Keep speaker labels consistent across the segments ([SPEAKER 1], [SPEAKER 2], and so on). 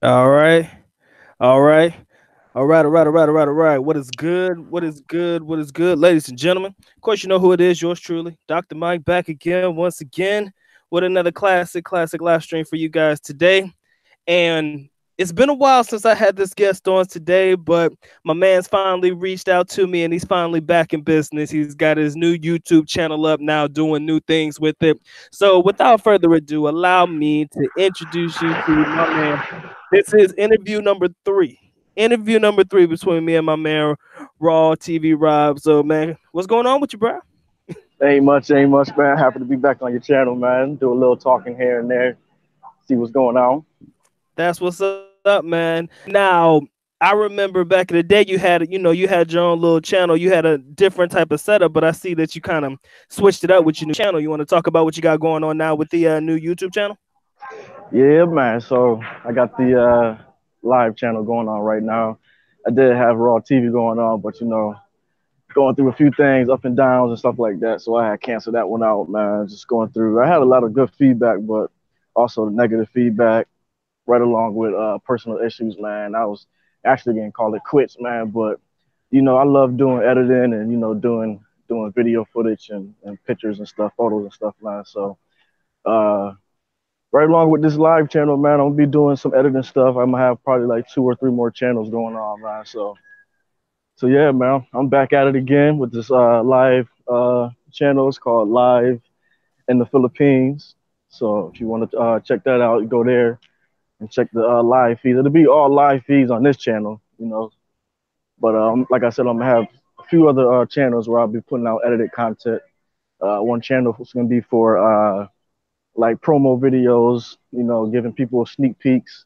[SPEAKER 1] All right. All right. All right. All right. All right. All right. All right. What is good? What is good? What is good? Ladies and gentlemen, of course, you know who it is. Yours truly, Dr. Mike, back again, once again, with another classic live stream for you guys today. And it's been a while since I had this guest on today, but my man's finally reached out to me and he's finally back in business. He's got his new YouTube channel up now, doing new things with it. So, without further ado, allow me to introduce you to my man. This is interview number three. Interview number three between me and my man Raw TV Rob. So, man, what's going on with you, bro?
[SPEAKER 2] Ain't much, man. Happy to be back on your channel, man. Do a little talking here and there, see what's going on.
[SPEAKER 1] That's what's up, man. Now, I remember back in the day you had your own little channel. You had a different type of setup, but I see that you kind of switched it up with your new channel. You want to talk about what you got going on now with the new YouTube channel?
[SPEAKER 2] Yeah, man. So I got the live channel going on right now. I did have Raw TV going on, but going through a few things, up and downs and stuff like that. So I had canceled that one out, man. Just going through. I had a lot of good feedback, but also negative feedback, right along with personal issues, man. I was actually getting called it quits, man. But I love doing editing and doing video footage and pictures and stuff, photos and stuff, man. So uh, right along with this live channel, man, I'm gonna be doing some editing stuff. I'm gonna have probably like two or three more channels going on, man. So yeah, man, I'm back at it again with this live channel. It's called Live in the Philippines. So if you want to check that out, go there and check the live feed. It'll be all live feeds on this channel. But like I said, I'm gonna have a few other channels where I'll be putting out edited content. One channel is gonna be for like promo videos, giving people sneak peeks.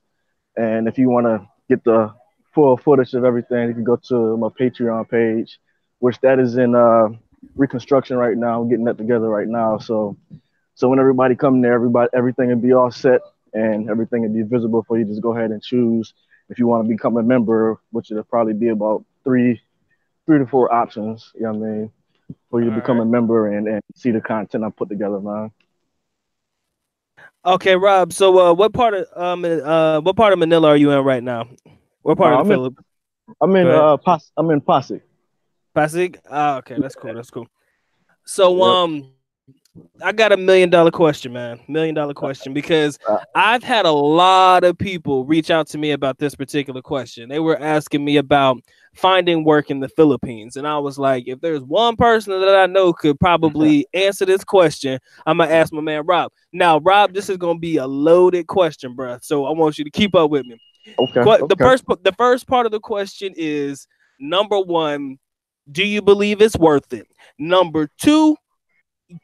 [SPEAKER 2] And if you want to get the full footage of everything, you can go to my Patreon page, which that is in reconstruction right now. I'm getting that together right now. So when everybody come there, everything will be all set and everything will be visible for you. Just go ahead and choose if you want to become a member, which will probably be about three to four options. You know what I mean? For you to
[SPEAKER 1] All
[SPEAKER 2] become a
[SPEAKER 1] right.
[SPEAKER 2] member and see the content I put together, man.
[SPEAKER 1] Okay, Rob. So, what part of Manila are you in right now? What part of the
[SPEAKER 2] I'm in
[SPEAKER 1] Philippines?
[SPEAKER 2] I'm
[SPEAKER 1] Go
[SPEAKER 2] in
[SPEAKER 1] ahead.
[SPEAKER 2] I'm in Posse.
[SPEAKER 1] Pasig. Ah, okay, that's cool. That's cool. So,
[SPEAKER 2] Yep.
[SPEAKER 1] I got $1 million question, man. $1 million question because
[SPEAKER 2] Uh,
[SPEAKER 1] I've had a lot of people reach out to me about this particular question. They were asking me about finding work in the Philippines, and I was like, if there's one person that I know could probably answer this question, I'm gonna ask my man Rob. Now, Rob, this is gonna be a loaded question, bro. So I want you to keep up with me.
[SPEAKER 2] okay.
[SPEAKER 1] The
[SPEAKER 2] Okay.
[SPEAKER 1] first part of the question is number one. Do you believe it's worth it? Number two,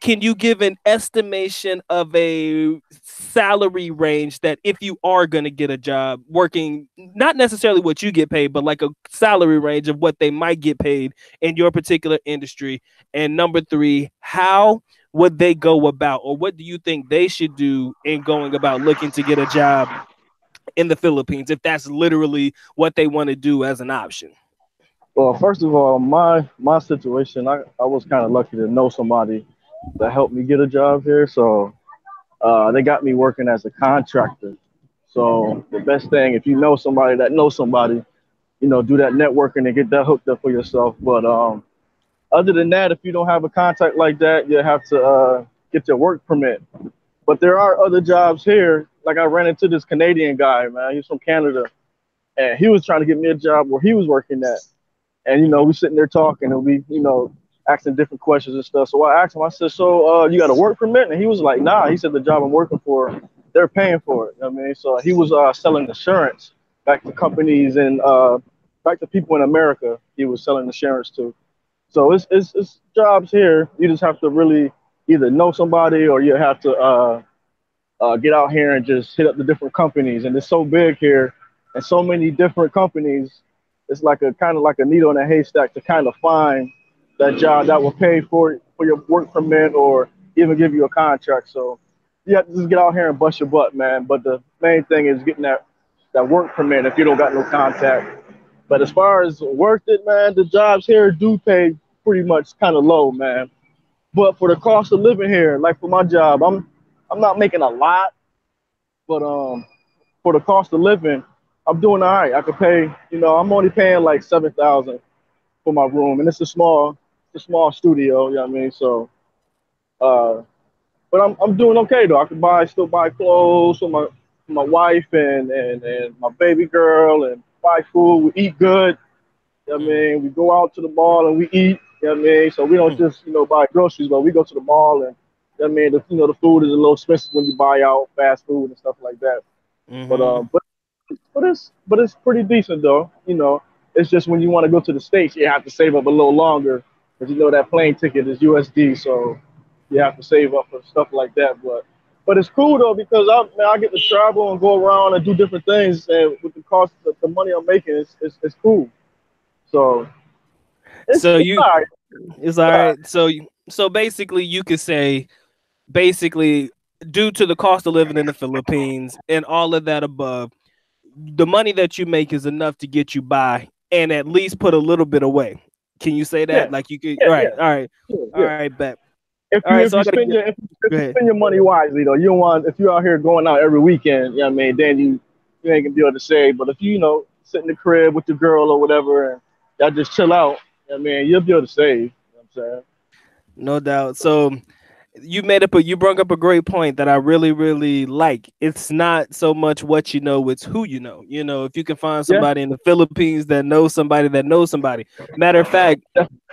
[SPEAKER 1] can you give an estimation of a salary range that if you are going to get a job working, not necessarily what you get paid, but like a salary range of what they might get paid in your particular industry? And number three, how would they go about, or what do you think they should do in going about looking to get a job in the Philippines if that's literally what they want to do as an option?
[SPEAKER 2] Well, first of all, my situation, I was kind of lucky to know somebody that helped me get a job here. So they got me working as a contractor. So the best thing, if you know somebody that knows somebody, do that networking and get that hooked up for yourself. But other than that, if you don't have a contact like that, you have to get your work permit. But there are other jobs here. Like I ran into this Canadian guy, man. He's from Canada, and he was trying to get me a job where he was working at. And we sitting there talking, and we asking different questions and stuff. So I asked him, I said, "So you got a work permit?" And he was like, "Nah." He said, "The job I'm working for, they're paying for it." You know what I mean, so he was selling insurance back to companies and back to people in America. He was selling insurance to. So it's jobs here. You just have to really either know somebody or you have to get out here and just hit up the different companies. And it's so big here, and so many different companies. It's like a kind of like a needle in a haystack to kind of find that job that will pay for your work permit or even give you a contract. So you have to just get out here and bust your butt, man. But the main thing is getting that work permit if you don't got no contact. But as far as worth it, man, the jobs here do pay pretty much kind of low, man. But for the cost of living here, like for my job, I'm not making a lot, but for the cost of living, I'm doing all right. I could pay, I'm only paying like 7,000 for my room, and it's a small studio. You know what I mean? So, uh, but I'm doing okay though. I can still buy clothes for my wife and my baby girl, and buy food. We eat good. You know what I
[SPEAKER 1] Mm.
[SPEAKER 2] mean? We go out to the mall and we eat. You know what I mean? So we don't
[SPEAKER 1] Mm.
[SPEAKER 2] just buy groceries, but we go to the mall and you know what I mean. The food is a little expensive when you buy out fast food and stuff like that. But
[SPEAKER 1] Mm-hmm.
[SPEAKER 2] um, but but it's pretty decent though. It's just when you want to go to the states, you have to save up a little longer because that plane ticket is USD, so you have to save up for stuff like that. But it's cool though because I get to travel and go around and do different things, and with the cost, the money I'm making, it's cool. So it's
[SPEAKER 1] So
[SPEAKER 2] it's
[SPEAKER 1] you,
[SPEAKER 2] all right.
[SPEAKER 1] it's all
[SPEAKER 2] It's all right.
[SPEAKER 1] right. So basically, you could say basically due to the cost of living in the Philippines and all of that above, the money that you make is enough to get you by and at least put a little bit away. Can you say that?
[SPEAKER 2] Yeah,
[SPEAKER 1] Like you could,
[SPEAKER 2] yeah,
[SPEAKER 1] right?
[SPEAKER 2] yeah,
[SPEAKER 1] All right,
[SPEAKER 2] yeah,
[SPEAKER 1] all
[SPEAKER 2] yeah.
[SPEAKER 1] right, bet.
[SPEAKER 2] If
[SPEAKER 1] All
[SPEAKER 2] you
[SPEAKER 1] right,
[SPEAKER 2] if
[SPEAKER 1] so
[SPEAKER 2] you
[SPEAKER 1] I gotta
[SPEAKER 2] spend
[SPEAKER 1] get.
[SPEAKER 2] your if
[SPEAKER 1] Go
[SPEAKER 2] you
[SPEAKER 1] ahead.
[SPEAKER 2] spend your money wisely though, you don't want if you're out here going out every weekend, you know what I mean, then you ain't gonna be able to save. But if sit in the crib with your girl or whatever and y'all just chill out, you know what I mean, you'll be able to save. You know what I'm saying?
[SPEAKER 1] No doubt. So you brought up a great point that I really really like. It's not so much what you know, it's who you know. If you can find
[SPEAKER 2] Yeah,
[SPEAKER 1] somebody in the Philippines that knows somebody that knows somebody. Matter of fact,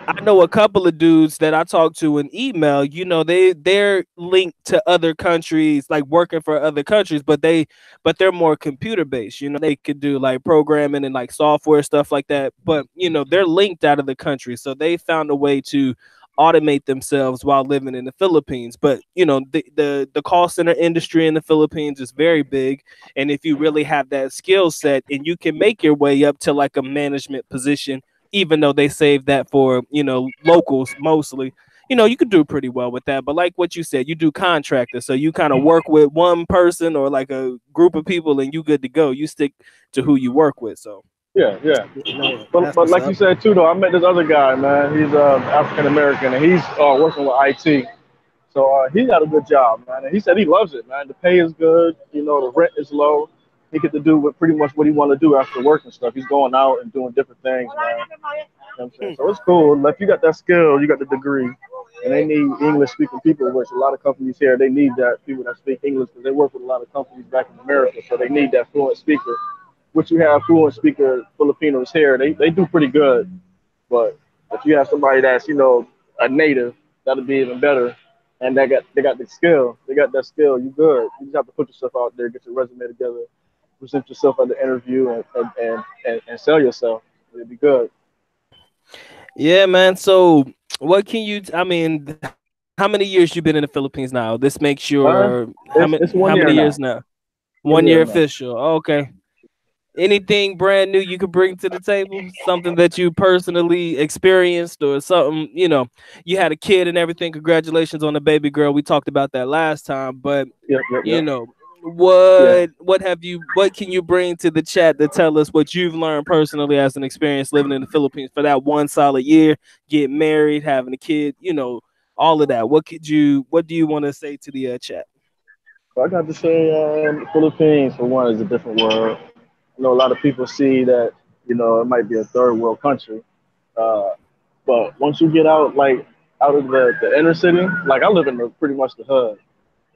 [SPEAKER 1] I know a couple of dudes that I talk to in email. They're linked to other countries, like working for other countries, but they're more computer based. They could do like programming and like software stuff like that. But they're linked out of the country, so they found a way to automate themselves while living in the Philippines. But the call center industry in the Philippines is very big, and if you really have that skill set and you can make your way up to like a management position, even though they save that for locals mostly, you could do pretty well with that. But like what you said, you do contractor, so you kind of work with one person or like a group of people and you good to go. You stick to who you work with. So
[SPEAKER 2] yeah, yeah. But
[SPEAKER 1] that's
[SPEAKER 2] but
[SPEAKER 1] what's
[SPEAKER 2] like you
[SPEAKER 1] up.
[SPEAKER 2] said too though, I met this other guy, man. He's African American and he's working with IT. So he got a good job, man. And he said he loves it, man. The pay is good. The rent is low. He get to do pretty much what he want to do after work and stuff. He's going out and doing different things, man. You know what I'm saying?
[SPEAKER 1] Hmm.
[SPEAKER 2] So it's cool. Like you got that skill, you got the degree, and they need English speaking people, which a lot of companies here they need that people that speak English because they work with a lot of companies back in America, so they need that fluent speaker. Which you have fluent speaker Filipinos here, they do pretty good. But if you have somebody that's a native, that'll be even better. And they got the skill. They got that skill. You good. You just have to put yourself out there, get your resume together, present yourself at the interview, and sell yourself. It'll be good.
[SPEAKER 1] Yeah, man. So what can you? I mean, how many years you been in the Philippines now? This makes your
[SPEAKER 2] Uh, it's
[SPEAKER 1] how
[SPEAKER 2] one
[SPEAKER 1] many
[SPEAKER 2] year
[SPEAKER 1] years
[SPEAKER 2] now.
[SPEAKER 1] now?
[SPEAKER 2] One
[SPEAKER 1] 1 year
[SPEAKER 2] year now.
[SPEAKER 1] official. Okay. Anything brand new you could bring to the table? Something that you personally experienced or something, you had a kid and everything. Congratulations on the baby girl. We talked about that last time, but
[SPEAKER 2] Yep, yep,
[SPEAKER 1] you
[SPEAKER 2] yep.
[SPEAKER 1] know,
[SPEAKER 2] Yeah.
[SPEAKER 1] what can you bring to the chat to tell us what you've learned personally as an experience living in the Philippines for that one solid year, getting married, having a kid, all of that. What do you want to say to the chat?
[SPEAKER 2] So I got to say, the Philippines for one is a different world. I know a lot of people see that it might be a third world country, uh, but once you get out out of the inner city, like I live in pretty much the hood.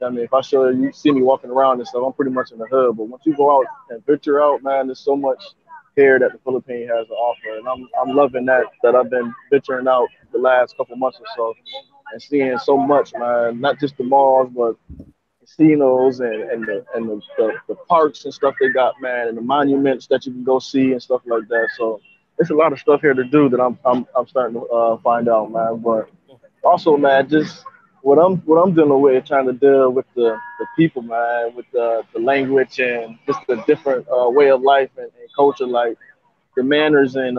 [SPEAKER 2] I mean, if I show you see me walking around and stuff, I'm pretty much in the hood. But once you go out and venture out, man, there's so much here that the Philippines has to offer, and I'm loving that I've been venturing out the last couple months or so and seeing so much, man. Not just the malls, but casinos and the parks and stuff they got, man, and the monuments that you can go see and stuff like that. So it's a lot of stuff here to do that I'm starting to find out, man. But also, man, just what I'm dealing with, trying to deal with the people, man, with the language and just the different way of life and culture, like the manners and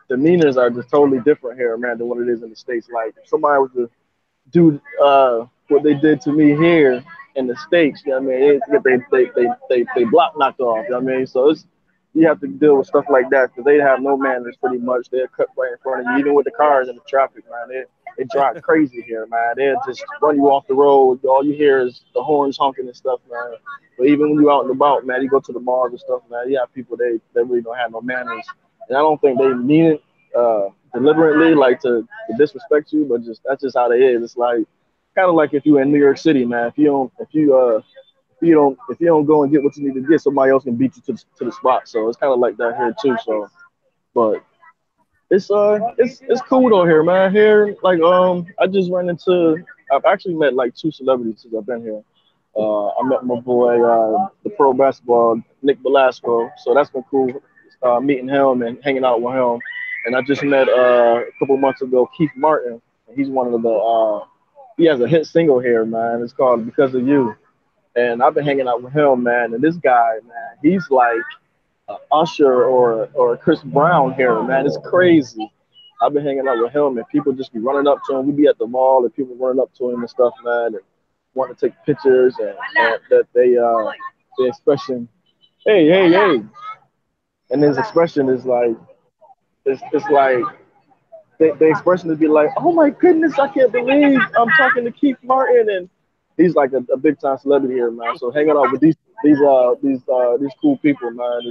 [SPEAKER 2] demeanors are just totally different here, man, than what it is in the states. Like if somebody was to do what they did to me here in the states. You know what I mean? They block knocked off. You know what I mean? So you have to deal with stuff like that because they have no manners pretty much. They'll cut right in front of you, even with the cars and the traffic, man. They drive crazy here, man. They'll just run you off the road. All you hear is the horns honking and stuff, man. But even when you're out and about, man, you go to the malls and stuff, man. You have people they really don't have no manners, and I don't think they mean it deliberately, like to disrespect you, but just that's just how they is. It's like kind of like if you in New York City, man. If you don't go and get what you need to get, somebody else can beat you to the spot. So it's kind of like that here too. So, but it's cool though here, man. Here, like I just ran into. I've actually met like two celebrities since I've been here. I met my boy, the pro basketball Nick Velasco. So that's been cool, meeting him and hanging out with him. And I just met a couple months ago Keith Martin. He's one of the. He has a hit single here, man. It's called "Because of You." And I've been hanging out with him, man. And this guy, man, he's like Usher or Chris Brown here, man. It's crazy. I've been hanging out with him, and people just be running up to him. We be at the mall, and people running up to him and stuff, man, and wanting to take pictures, and that the expression, hey, hey, hey, and his expression is like, it's like the expression would be like, "Oh my goodness, I can't believe I'm talking to Keith Martin," and he's like a big time celebrity here, man. So hanging out with these cool people, man,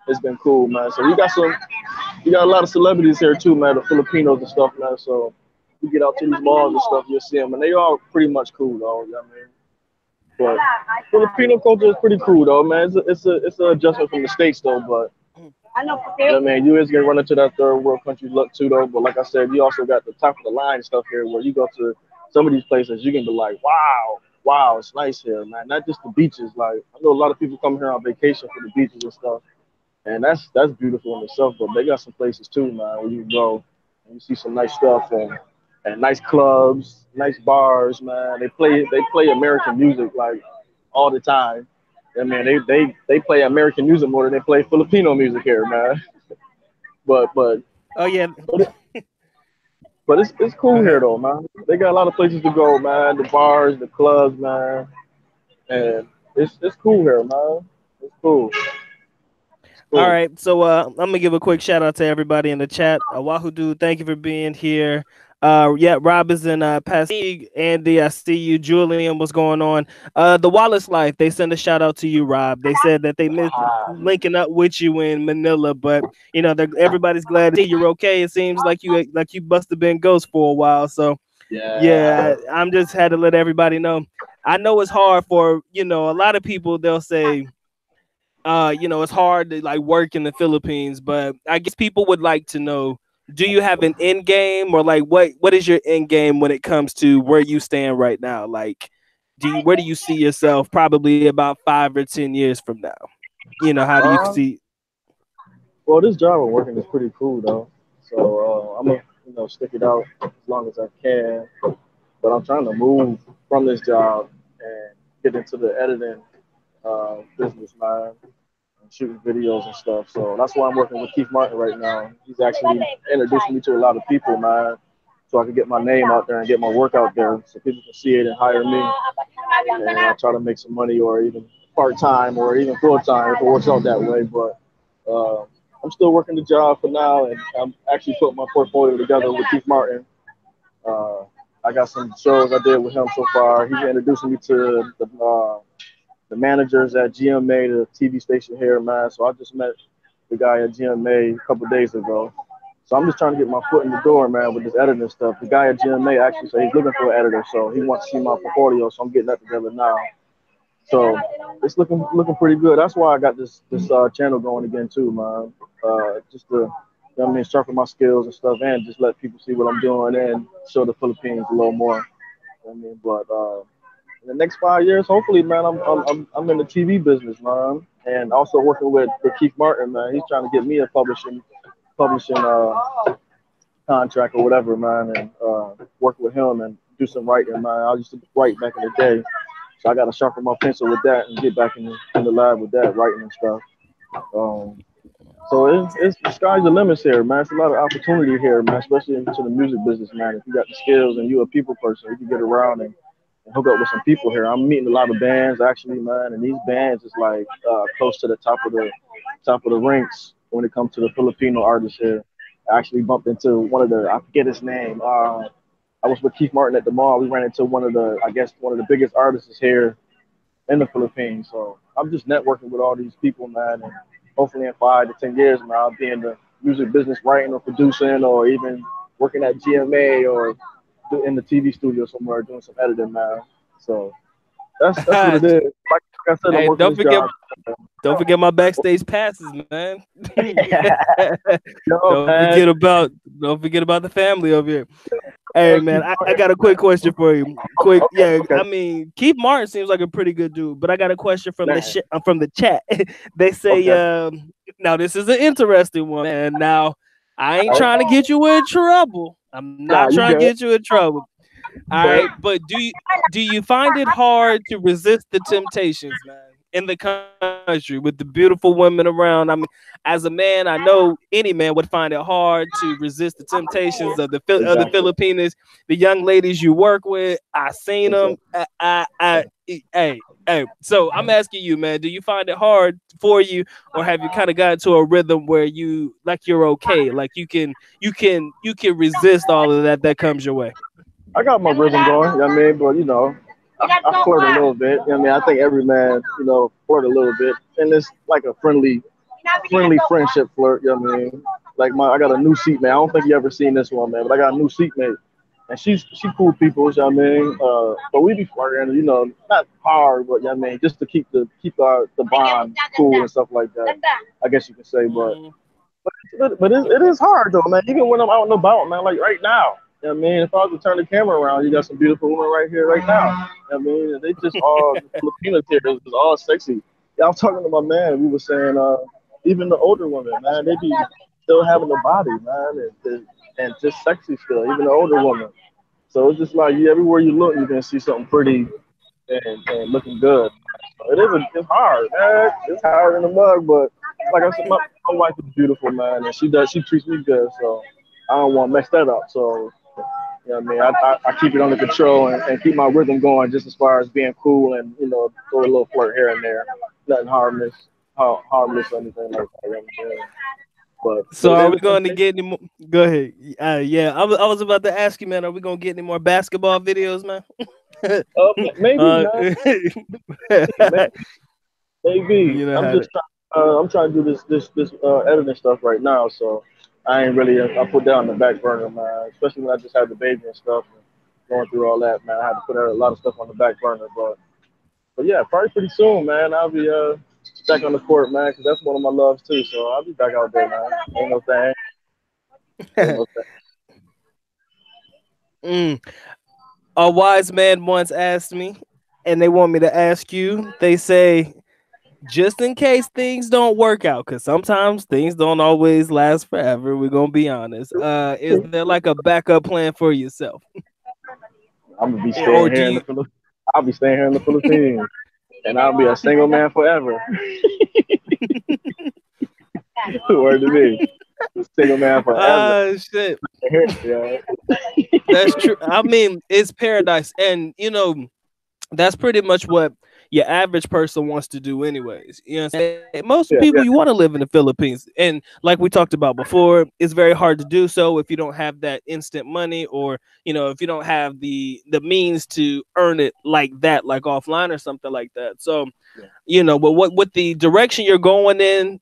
[SPEAKER 2] it's been cool, man. So you got a lot of celebrities here too, man. The Filipinos and stuff, man. So you get out to these malls and stuff, you'll see them, and they all pretty much cool, though. You know what I mean? But Filipino culture is pretty cool, though, man. It's a adjustment from the states, though, but you know what I mean, you is gonna run into that third world country look too, though. But like I said, you also got the top of the line stuff here, where you go to some of these places, you can be like, wow, wow, it's nice here, man. Not just the beaches. Like I know a lot of people come here on vacation for the beaches and stuff, and that's beautiful in itself. But they got some places too, man, where you can go and you see some nice stuff and nice clubs, nice bars, man. They play American music like all the time. I mean, they play American music more than they play Filipino music here, man. But but
[SPEAKER 1] Oh yeah.
[SPEAKER 2] but, it, but it's
[SPEAKER 1] Go
[SPEAKER 2] cool here
[SPEAKER 1] ahead.
[SPEAKER 2] though, man. They got a lot of places to go, man. The bars, the clubs, man, and it's cool here, man. It's cool. It's
[SPEAKER 1] All
[SPEAKER 2] cool.
[SPEAKER 1] right, so I'm gonna give a quick shout out to everybody in the chat. Wahoo dude, thank you for being here. Yeah, Rob is in Pasig. Andy, I see you. Julian, what's going on? The Wallace Life, they send a shout out to you, Rob. They said that they missed linking up with you in Manila, but you know, everybody's glad to see you're okay. It seems like you must have been ghost for a while. So
[SPEAKER 2] Yeah.
[SPEAKER 1] yeah, I'm just had to let everybody know. I know it's hard for a lot of people. They'll say it's hard to like work in the Philippines, but I guess people would like to know, do you have an end game, or like what is your end game when it comes to where you stand right now? Like where do you see yourself probably about 5 or 10 years from now? How do you
[SPEAKER 2] Uh,
[SPEAKER 1] see?
[SPEAKER 2] well, this job I'm working is pretty cool though. So I'm gonna stick it out as long as I can. But I'm trying to move from this job and get into the editing business, man, and shooting videos and stuff. So that's why I'm working with Keith Martin right now. He's actually introducing me to a lot of people, man, so I can get my name out there and get my work out there so people can see it and hire me. And I try to make some money or even part time or even full time if it works out that way. But uh, I'm still working the job for now, and I'm actually putting my portfolio together with Keith Martin. Uh, I got some shows I did with him so far. He's introducing me to the managers at GMA, the TV station here, man. So I just met the guy at GMA a couple days ago. So I'm just trying to get my foot in the door, man, with this editing stuff. The guy at GMA actually said he's looking for an editor, so he wants to see my portfolio. So I'm getting that together now. So it's looking pretty good. That's why I got this channel going again too, man. Just to sharpen my skills and stuff, and just let people see what I'm doing and show the Philippines a little more. I mean, but in the next 5 years, hopefully, man, I'm in the TV business, man, and also working with Keith Martin, man. He's trying to get me a publishing contract or whatever, man, and work with him and do some writing, man. I used to write back in the day, so I got to sharpen my pencil with that and get back in the lab with that writing and stuff. Um, so it's the sky's the limits here, man. It's a lot of opportunity here, man, especially into the music business, man. If you got the skills and you're a people person, you can get around and hook up with some people here. I'm meeting a lot of bands actually, man, and these bands is like close to the top of the ranks when it comes to the Filipino artists here. I actually bumped into one of the I forget his name. I was with Keith Martin at the mall. We ran into one of the I guess one of the biggest artists here in the Philippines. So I'm just networking with all these people, man, and hopefully in 5 to 10 years, man, I'll be in the music business, writing or producing, or even working at GMA or in the TV studio somewhere doing some editing, man. So that's what it is. Like I said, I'm
[SPEAKER 1] Hey,
[SPEAKER 2] working this job.
[SPEAKER 1] don't forget my backstage passes, man.
[SPEAKER 2] Yo,
[SPEAKER 1] don't
[SPEAKER 2] man.
[SPEAKER 1] forget about don't forget about the family over here. Hey
[SPEAKER 2] Let's
[SPEAKER 1] man,
[SPEAKER 2] keep
[SPEAKER 1] I
[SPEAKER 2] going.
[SPEAKER 1] got a quick question for you. Quick,
[SPEAKER 2] Okay,
[SPEAKER 1] yeah.
[SPEAKER 2] okay.
[SPEAKER 1] I mean, Keith Martin seems like a pretty good dude, but I got a question from
[SPEAKER 2] Man,
[SPEAKER 1] from the chat. They say,
[SPEAKER 2] okay.
[SPEAKER 1] now this is an interesting one, man. Now I ain't
[SPEAKER 2] All
[SPEAKER 1] trying to
[SPEAKER 2] right.
[SPEAKER 1] get you in trouble. I'm not
[SPEAKER 2] Nah, you
[SPEAKER 1] trying to
[SPEAKER 2] good.
[SPEAKER 1] get you in trouble. All
[SPEAKER 2] Good.
[SPEAKER 1] right, but do you find it hard to resist the temptations, man, in the country with the beautiful women around? I mean, as a man, I know any man would find it hard to resist the temptations of of the
[SPEAKER 2] Exactly.
[SPEAKER 1] Filipinas, the young ladies you work with. I seen them.
[SPEAKER 2] Exactly.
[SPEAKER 1] Hey. So I'm asking you, man, do you find it hard for you, or have you kind of gotten to a rhythm where you like you're okay, like you can resist all of that comes your way?
[SPEAKER 2] I got my rhythm going, you know what I mean? But, I flirt a little bit. You know what I mean? I think every man, flirt a little bit. And it's like a friendly friendship flirt, you know what I mean? Like I got a new seatmate. I don't think you ever seen this one, man, but I got a new seatmate. And she cool people, you know what I mean? But we be flirting, not hard, but you know what I mean, just to keep the bond cool and stuff like that. I guess you could say, but
[SPEAKER 1] Mhm.
[SPEAKER 2] but it is hard though, man. Even when I'm out and about, man, like right now. You know what I mean? If I was to turn the camera around, you got some beautiful women right here, right now. You know what I mean? They just all the Filipinos here is all sexy. Yeah, I was talking to my man. We were saying, even the older women, man, they be still having the body, man, and just sexy still. Even the older women. So it's just like everywhere you look, you can see something pretty and looking good. So it's hard, man. It's hard in the mug, but like I said, my wife is beautiful, man, and she treats me good, so I don't want to mess that up. So you know what I mean, I keep it under control and keep my rhythm going, just as far as being cool and throw a little flirt here and there, nothing harmless or anything like that. You know what I'm saying? But
[SPEAKER 1] So
[SPEAKER 2] it
[SPEAKER 1] are
[SPEAKER 2] is
[SPEAKER 1] we
[SPEAKER 2] a
[SPEAKER 1] going to
[SPEAKER 2] temptation.
[SPEAKER 1] get any more? Go ahead. Yeah, I was about to ask you, man. Are we going to get any more basketball videos, man?
[SPEAKER 2] Maybe, man, maybe, maybe.
[SPEAKER 1] you know how to.
[SPEAKER 2] I'm trying to do this editing stuff right now, so I ain't really I put that on the back burner, man. Especially when I just had the baby and stuff, and going through all that, man. I had to put a lot of stuff on the back burner, but yeah, probably pretty soon, man. I'll be back on the court, man, because that's one of my loves too. So I'll be back out there, man. Ain't no thing, ain't no thing.
[SPEAKER 1] Mm. A wise man once asked me, and they want me to ask you. They say, just in case things don't work out, because sometimes things don't always last forever. We're gonna be honest. Is there like a backup plan for yourself,
[SPEAKER 2] I'm gonna be
[SPEAKER 1] or
[SPEAKER 2] staying
[SPEAKER 1] do
[SPEAKER 2] here in the
[SPEAKER 1] you?
[SPEAKER 2] Philippines. I'll be staying here in the Philippines, and I'll be a single man forever. Word to me, single man forever.
[SPEAKER 1] Shit.
[SPEAKER 2] Here, yeah.
[SPEAKER 1] That's true. I mean, it's paradise, and that's pretty much what your average person wants to do, anyways. You know what I'm saying? Most
[SPEAKER 2] Yeah,
[SPEAKER 1] people you
[SPEAKER 2] yeah,
[SPEAKER 1] want to live in the Philippines, and like we talked about before, it's very hard to do so if you don't have that instant money, or if you don't have the means to earn it like that, like offline or something like that. So
[SPEAKER 2] yeah,
[SPEAKER 1] but what with the direction you're going in,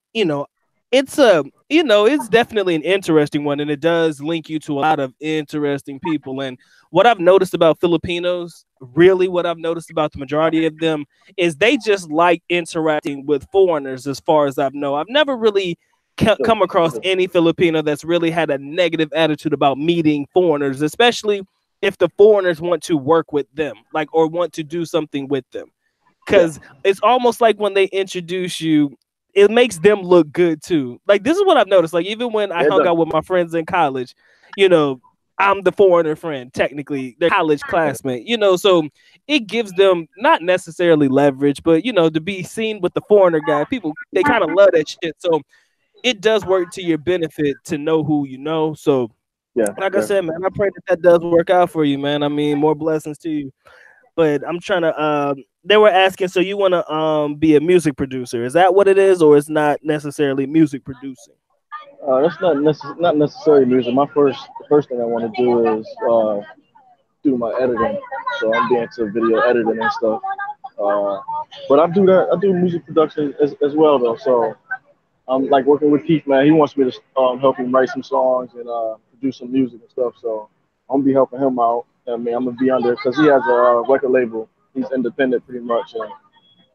[SPEAKER 1] it's a it's definitely an interesting one, and it does link you to a lot of interesting people. And what I've noticed about Filipinos, really what I've noticed about the majority of them, is they just like interacting with foreigners. As far as I've never really
[SPEAKER 2] sure,
[SPEAKER 1] come across
[SPEAKER 2] sure.
[SPEAKER 1] any Filipino that's really had a negative attitude about meeting foreigners, especially if the foreigners want to work with them, like, or want to do something with them,
[SPEAKER 2] Yeah,
[SPEAKER 1] because it's almost like when they introduce you, it makes them look good too. Like, this is what I've noticed. Like, even when I
[SPEAKER 2] yeah, it
[SPEAKER 1] hung
[SPEAKER 2] does.
[SPEAKER 1] out with my friends in college, you know, I'm the foreigner friend, technically, their college classmate, so it gives them not necessarily leverage, but to be seen with the foreigner guy. People, they kind of love that shit. So it does work to your benefit to know who you know. So
[SPEAKER 2] Yeah,
[SPEAKER 1] like I
[SPEAKER 2] yeah.
[SPEAKER 1] said, man, I pray that does work out for you, man. I mean, more blessings to you. but I'm trying to. They were asking, so you want to be a music producer? Is that what it is, or it's not necessarily music producing?
[SPEAKER 2] That's not necessarily music. The first thing I want to do is do my editing. So I'm being into video editing and stuff. Uh, but I do that. I do music production as well though. So I'm like working with Keith, man. He wants me to help him write some songs and produce some music and stuff. So I'm gonna be helping him out. I mean, I'm gonna be under because he has a record label. He's independent pretty much, and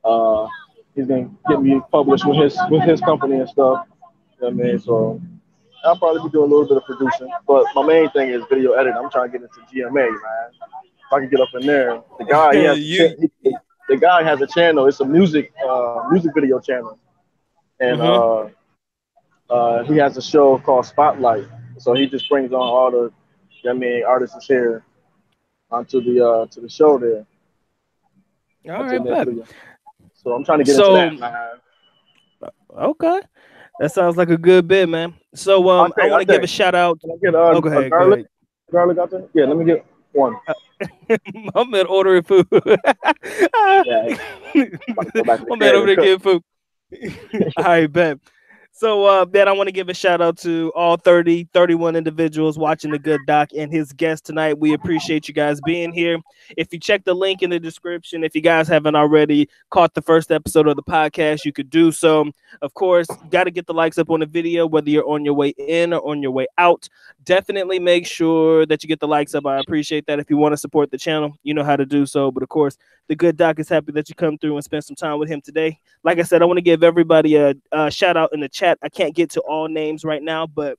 [SPEAKER 2] uh, he's gonna get me published with his company and stuff. You know what I mean, so I'll probably be doing a little bit of producing, but my main thing is video editing. I'm trying to get into GMA, man. If I can get up in there, the guy he has
[SPEAKER 1] you.
[SPEAKER 2] the guy has a channel. It's a music video channel, and
[SPEAKER 1] Mm-hmm.
[SPEAKER 2] he has a show called Spotlight. So he just brings on all the, you know what I mean, artists here onto the to the show there,
[SPEAKER 1] All
[SPEAKER 2] onto
[SPEAKER 1] right, bet.
[SPEAKER 2] Netflix. So I'm trying to get into
[SPEAKER 1] So
[SPEAKER 2] that, man.
[SPEAKER 1] okay, that sounds like a good bit, man. So I want
[SPEAKER 2] I
[SPEAKER 1] to give a
[SPEAKER 2] think.
[SPEAKER 1] shout out.
[SPEAKER 2] Can I get
[SPEAKER 1] Oh, go
[SPEAKER 2] a
[SPEAKER 1] ahead, go
[SPEAKER 2] garlic?
[SPEAKER 1] ahead.
[SPEAKER 2] Garlic out there? Yeah, let me get one.
[SPEAKER 1] My man ordering food.
[SPEAKER 2] Yeah, about to go back to the
[SPEAKER 1] My man
[SPEAKER 2] crib
[SPEAKER 1] over
[SPEAKER 2] and
[SPEAKER 1] there
[SPEAKER 2] cook.
[SPEAKER 1] getting food. All right, bet. So then I want to give a shout out to all 30, 31 individuals watching the good doc and his guest tonight. We appreciate you guys being here. If you check the link in the description, if you guys haven't already caught the first episode of the podcast, you could do so. Of course, got to get the likes up on the video, whether you're on your way in or on your way out. Definitely make sure that you get the likes up. I appreciate that. If you want to support the channel, you know how to do so. But of course, the good doc is happy that you come through and spend some time with him today. Like I said, I want to give everybody a shout out in the chat. I can't get to all names right now, but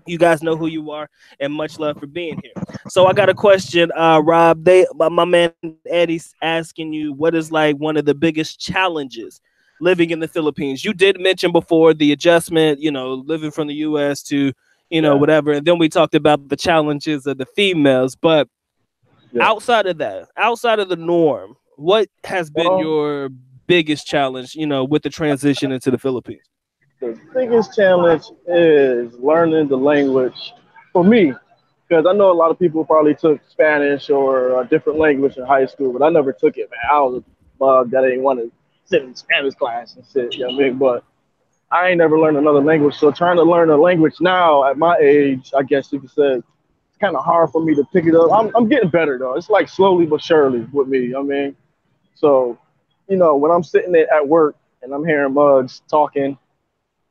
[SPEAKER 1] you guys know who you are, and much love for being here. So I got a question, Rob. My man Eddie's asking you, what is like one of the biggest challenges living in the Philippines? You did mention before the adjustment, living from the U.S. to
[SPEAKER 2] Yeah,
[SPEAKER 1] whatever, and then we talked about the challenges of the females. But
[SPEAKER 2] yeah.
[SPEAKER 1] outside of that, outside of the norm, what has been
[SPEAKER 2] Well,
[SPEAKER 1] your biggest challenge, with the transition into the Philippines?
[SPEAKER 2] the biggest challenge is learning the language for me, because I know a lot of people probably took Spanish or a different language in high school, but I never took it, man. I was a bug that ain't want to sit in Spanish class and shit, you know what I mean? But I ain't never learned another language, so trying to learn a language now at my age, I guess you could say, it's kind of hard for me to pick it up. I'm getting better though. It's like slowly but surely with me. You know what I mean, so when I'm sitting there at work and I'm hearing mugs talking,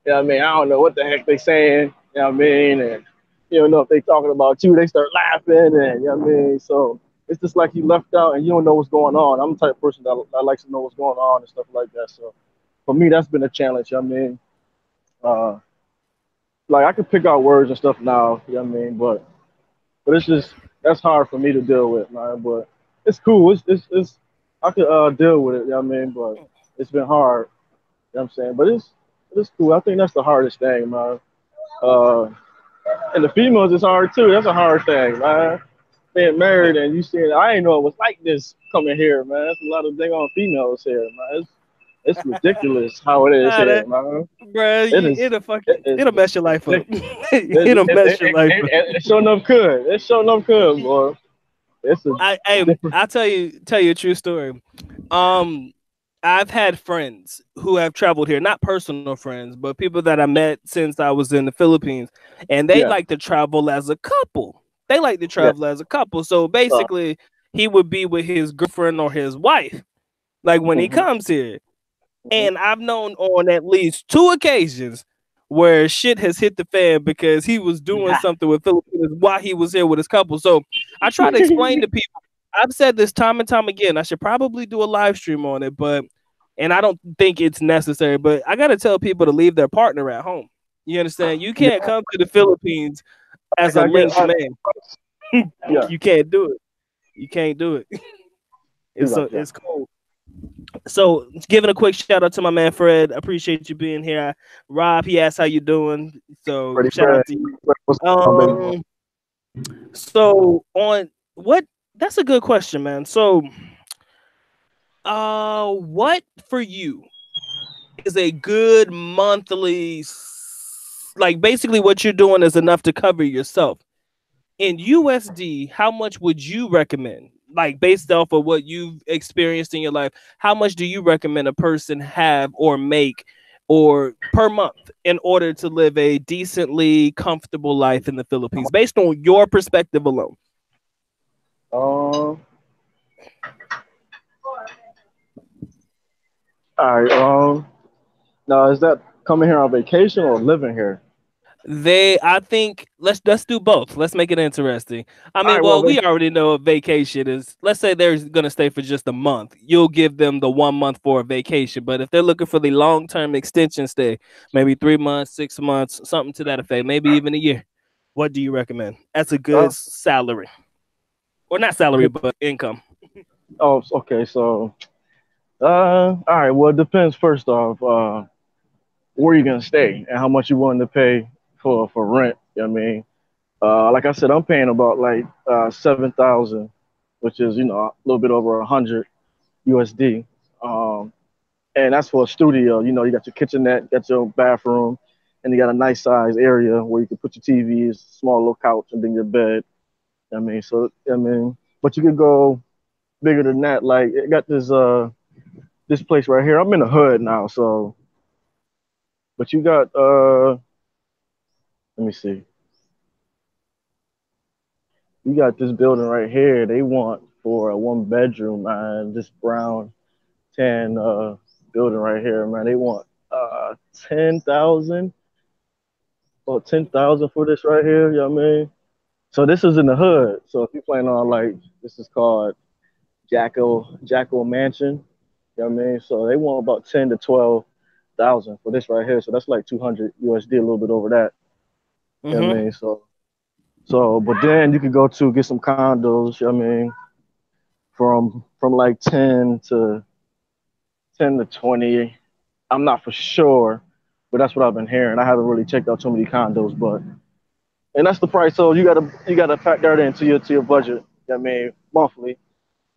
[SPEAKER 2] you know what I mean, I don't know what the heck they saying. You know what I mean, and you don't know if they talking about you. They start laughing, and you know what I mean. So it's just like you left out and you don't know what's going on. I'm the type of person that likes to know what's going on and stuff like that. So for me, that's been a challenge. You know what I mean. Uh, like I can pick out words and stuff now, you know what I mean, but it's just that's hard for me to deal with, man. But it's cool. It's I could deal with it, you know what I mean, but it's been hard, you know what I'm saying? But it's cool. I think that's the hardest thing, man. Uh and the females is hard too. That's a hard thing, man. Being married and you seeing I ain't know it was like this coming here, man. There's a lot of dang on females here, man. It's ridiculous how it is
[SPEAKER 1] Ah,
[SPEAKER 2] here,
[SPEAKER 1] that,
[SPEAKER 2] man.
[SPEAKER 1] bruh,
[SPEAKER 2] It is it is
[SPEAKER 1] it'll mess your life up.
[SPEAKER 2] ridiculous.
[SPEAKER 1] It'll mess your life up.
[SPEAKER 2] It sure enough could. It sure enough could, boy. It's a different.
[SPEAKER 1] I tell you a true story. Um, I've had friends who have traveled here, not personal friends, but people that I met since I was in the Philippines, and they
[SPEAKER 2] Yeah,
[SPEAKER 1] like to travel as a couple. They like to
[SPEAKER 2] yeah.
[SPEAKER 1] travel as a couple. So
[SPEAKER 2] Uh,
[SPEAKER 1] basically, he would be with his girlfriend or his wife, like when he
[SPEAKER 2] hmm
[SPEAKER 1] comes here.
[SPEAKER 2] hmm
[SPEAKER 1] And I've known on at least two occasions where shit has hit the fan because he was doing something with Filipinos while he was here with his couple. So I try to explain to people. I've said this time and time again. I should probably do a live stream on it, but and I don't think it's necessary. But I got to tell people to leave their partner at home. You understand? You can't
[SPEAKER 2] yeah,
[SPEAKER 1] come to the Philippines as a
[SPEAKER 2] I get.
[SPEAKER 1] linked man.
[SPEAKER 2] Yeah,
[SPEAKER 1] You can't do it. You can't do it.
[SPEAKER 2] you're right. Yeah,
[SPEAKER 1] It's cold. So giving a quick shout out to my man Fred. Appreciate you being here. Rob, he asked how you doing. So
[SPEAKER 2] Freddie
[SPEAKER 1] shout
[SPEAKER 2] Fred.
[SPEAKER 1] out to you.
[SPEAKER 2] What's going on, baby boy?
[SPEAKER 1] Um so on what that's a good question, man. So what for you is a good monthly like basically what you're doing is enough to cover yourself. In USD, how much would you recommend? like based off of what you've experienced in your life, how much do you recommend a person have or make or per month in order to live a decently comfortable life in the Philippines based on your perspective alone?
[SPEAKER 2] Um, all right. Now is that coming here on vacation or living here?
[SPEAKER 1] I think let's do both. Let's make it interesting. I
[SPEAKER 2] All
[SPEAKER 1] mean,
[SPEAKER 2] right. Well,
[SPEAKER 1] well, we already know a vacation is. Let's say they're gonna stay for just a month. You'll give them the 1 month for a vacation. But if they're looking for the long term extension stay, maybe 3 months, 6 months, something to that effect, maybe even a year. What do you recommend? That's a good salary, or not salary,
[SPEAKER 2] okay.
[SPEAKER 1] but income.
[SPEAKER 2] Oh, okay. So, all right. Well, it depends. First off, where you gonna stay and how much you willing to pay for rent. You know what I mean, like I said, I'm paying about like 7,000, which is a little bit over 100 USD. Um, and that's for a studio. You got your kitchenette, got your bathroom, and you got a nice size area where you can put your TVs, small little couch, and then your bed. I mean, so I mean, but you could go bigger than that. Like it got this place right here. I'm in the hood now, so but you got let me see. You got this building right here. They want for a 1 bedroom, man. This brown tan building right here, man. They want 10,000 or 10,000 for this right here. You know what I mean? So this is in the hood. So if you plan on like this is called Jackal Mansion. You know what I mean? So they want about 10 to 12,000 for this right here. So that's like 200 USD, a little bit over that. You know what I
[SPEAKER 1] Mm-hmm.
[SPEAKER 2] mean? So but then you could go to get some condos. You know what I mean? From like 10 to 20. I'm not for sure, but that's what I've been hearing. I haven't really checked out too many condos, but and that's the price. So you gotta factor that into your budget. You know what I mean, monthly.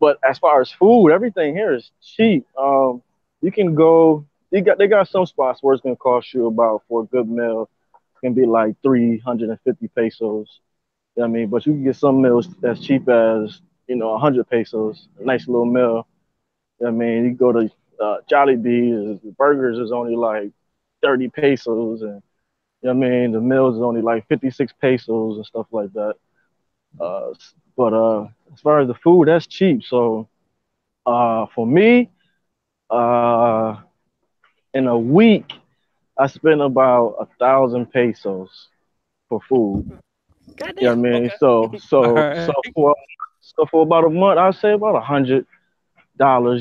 [SPEAKER 2] But as far as food, everything here is cheap. You can go. They got some spots where it's gonna cost you about for a good meal. It can be like 350 pesos. You know what I mean? But you can get some meals as cheap as 100 pesos. A nice little meal. You know what I mean? You go to Jollibee's, the burgers is only like 30 pesos, and you know what I mean? The meals is only like 56 pesos and stuff like that. Uh, but as far as the food, that's cheap. So for me, uh, in a week, I spend about 1,000 pesos for food. You know
[SPEAKER 1] Goddamn.
[SPEAKER 2] what I mean?
[SPEAKER 1] Okay.
[SPEAKER 2] So
[SPEAKER 1] All
[SPEAKER 2] so so
[SPEAKER 1] right.
[SPEAKER 2] for so for about a month, I'd say about $100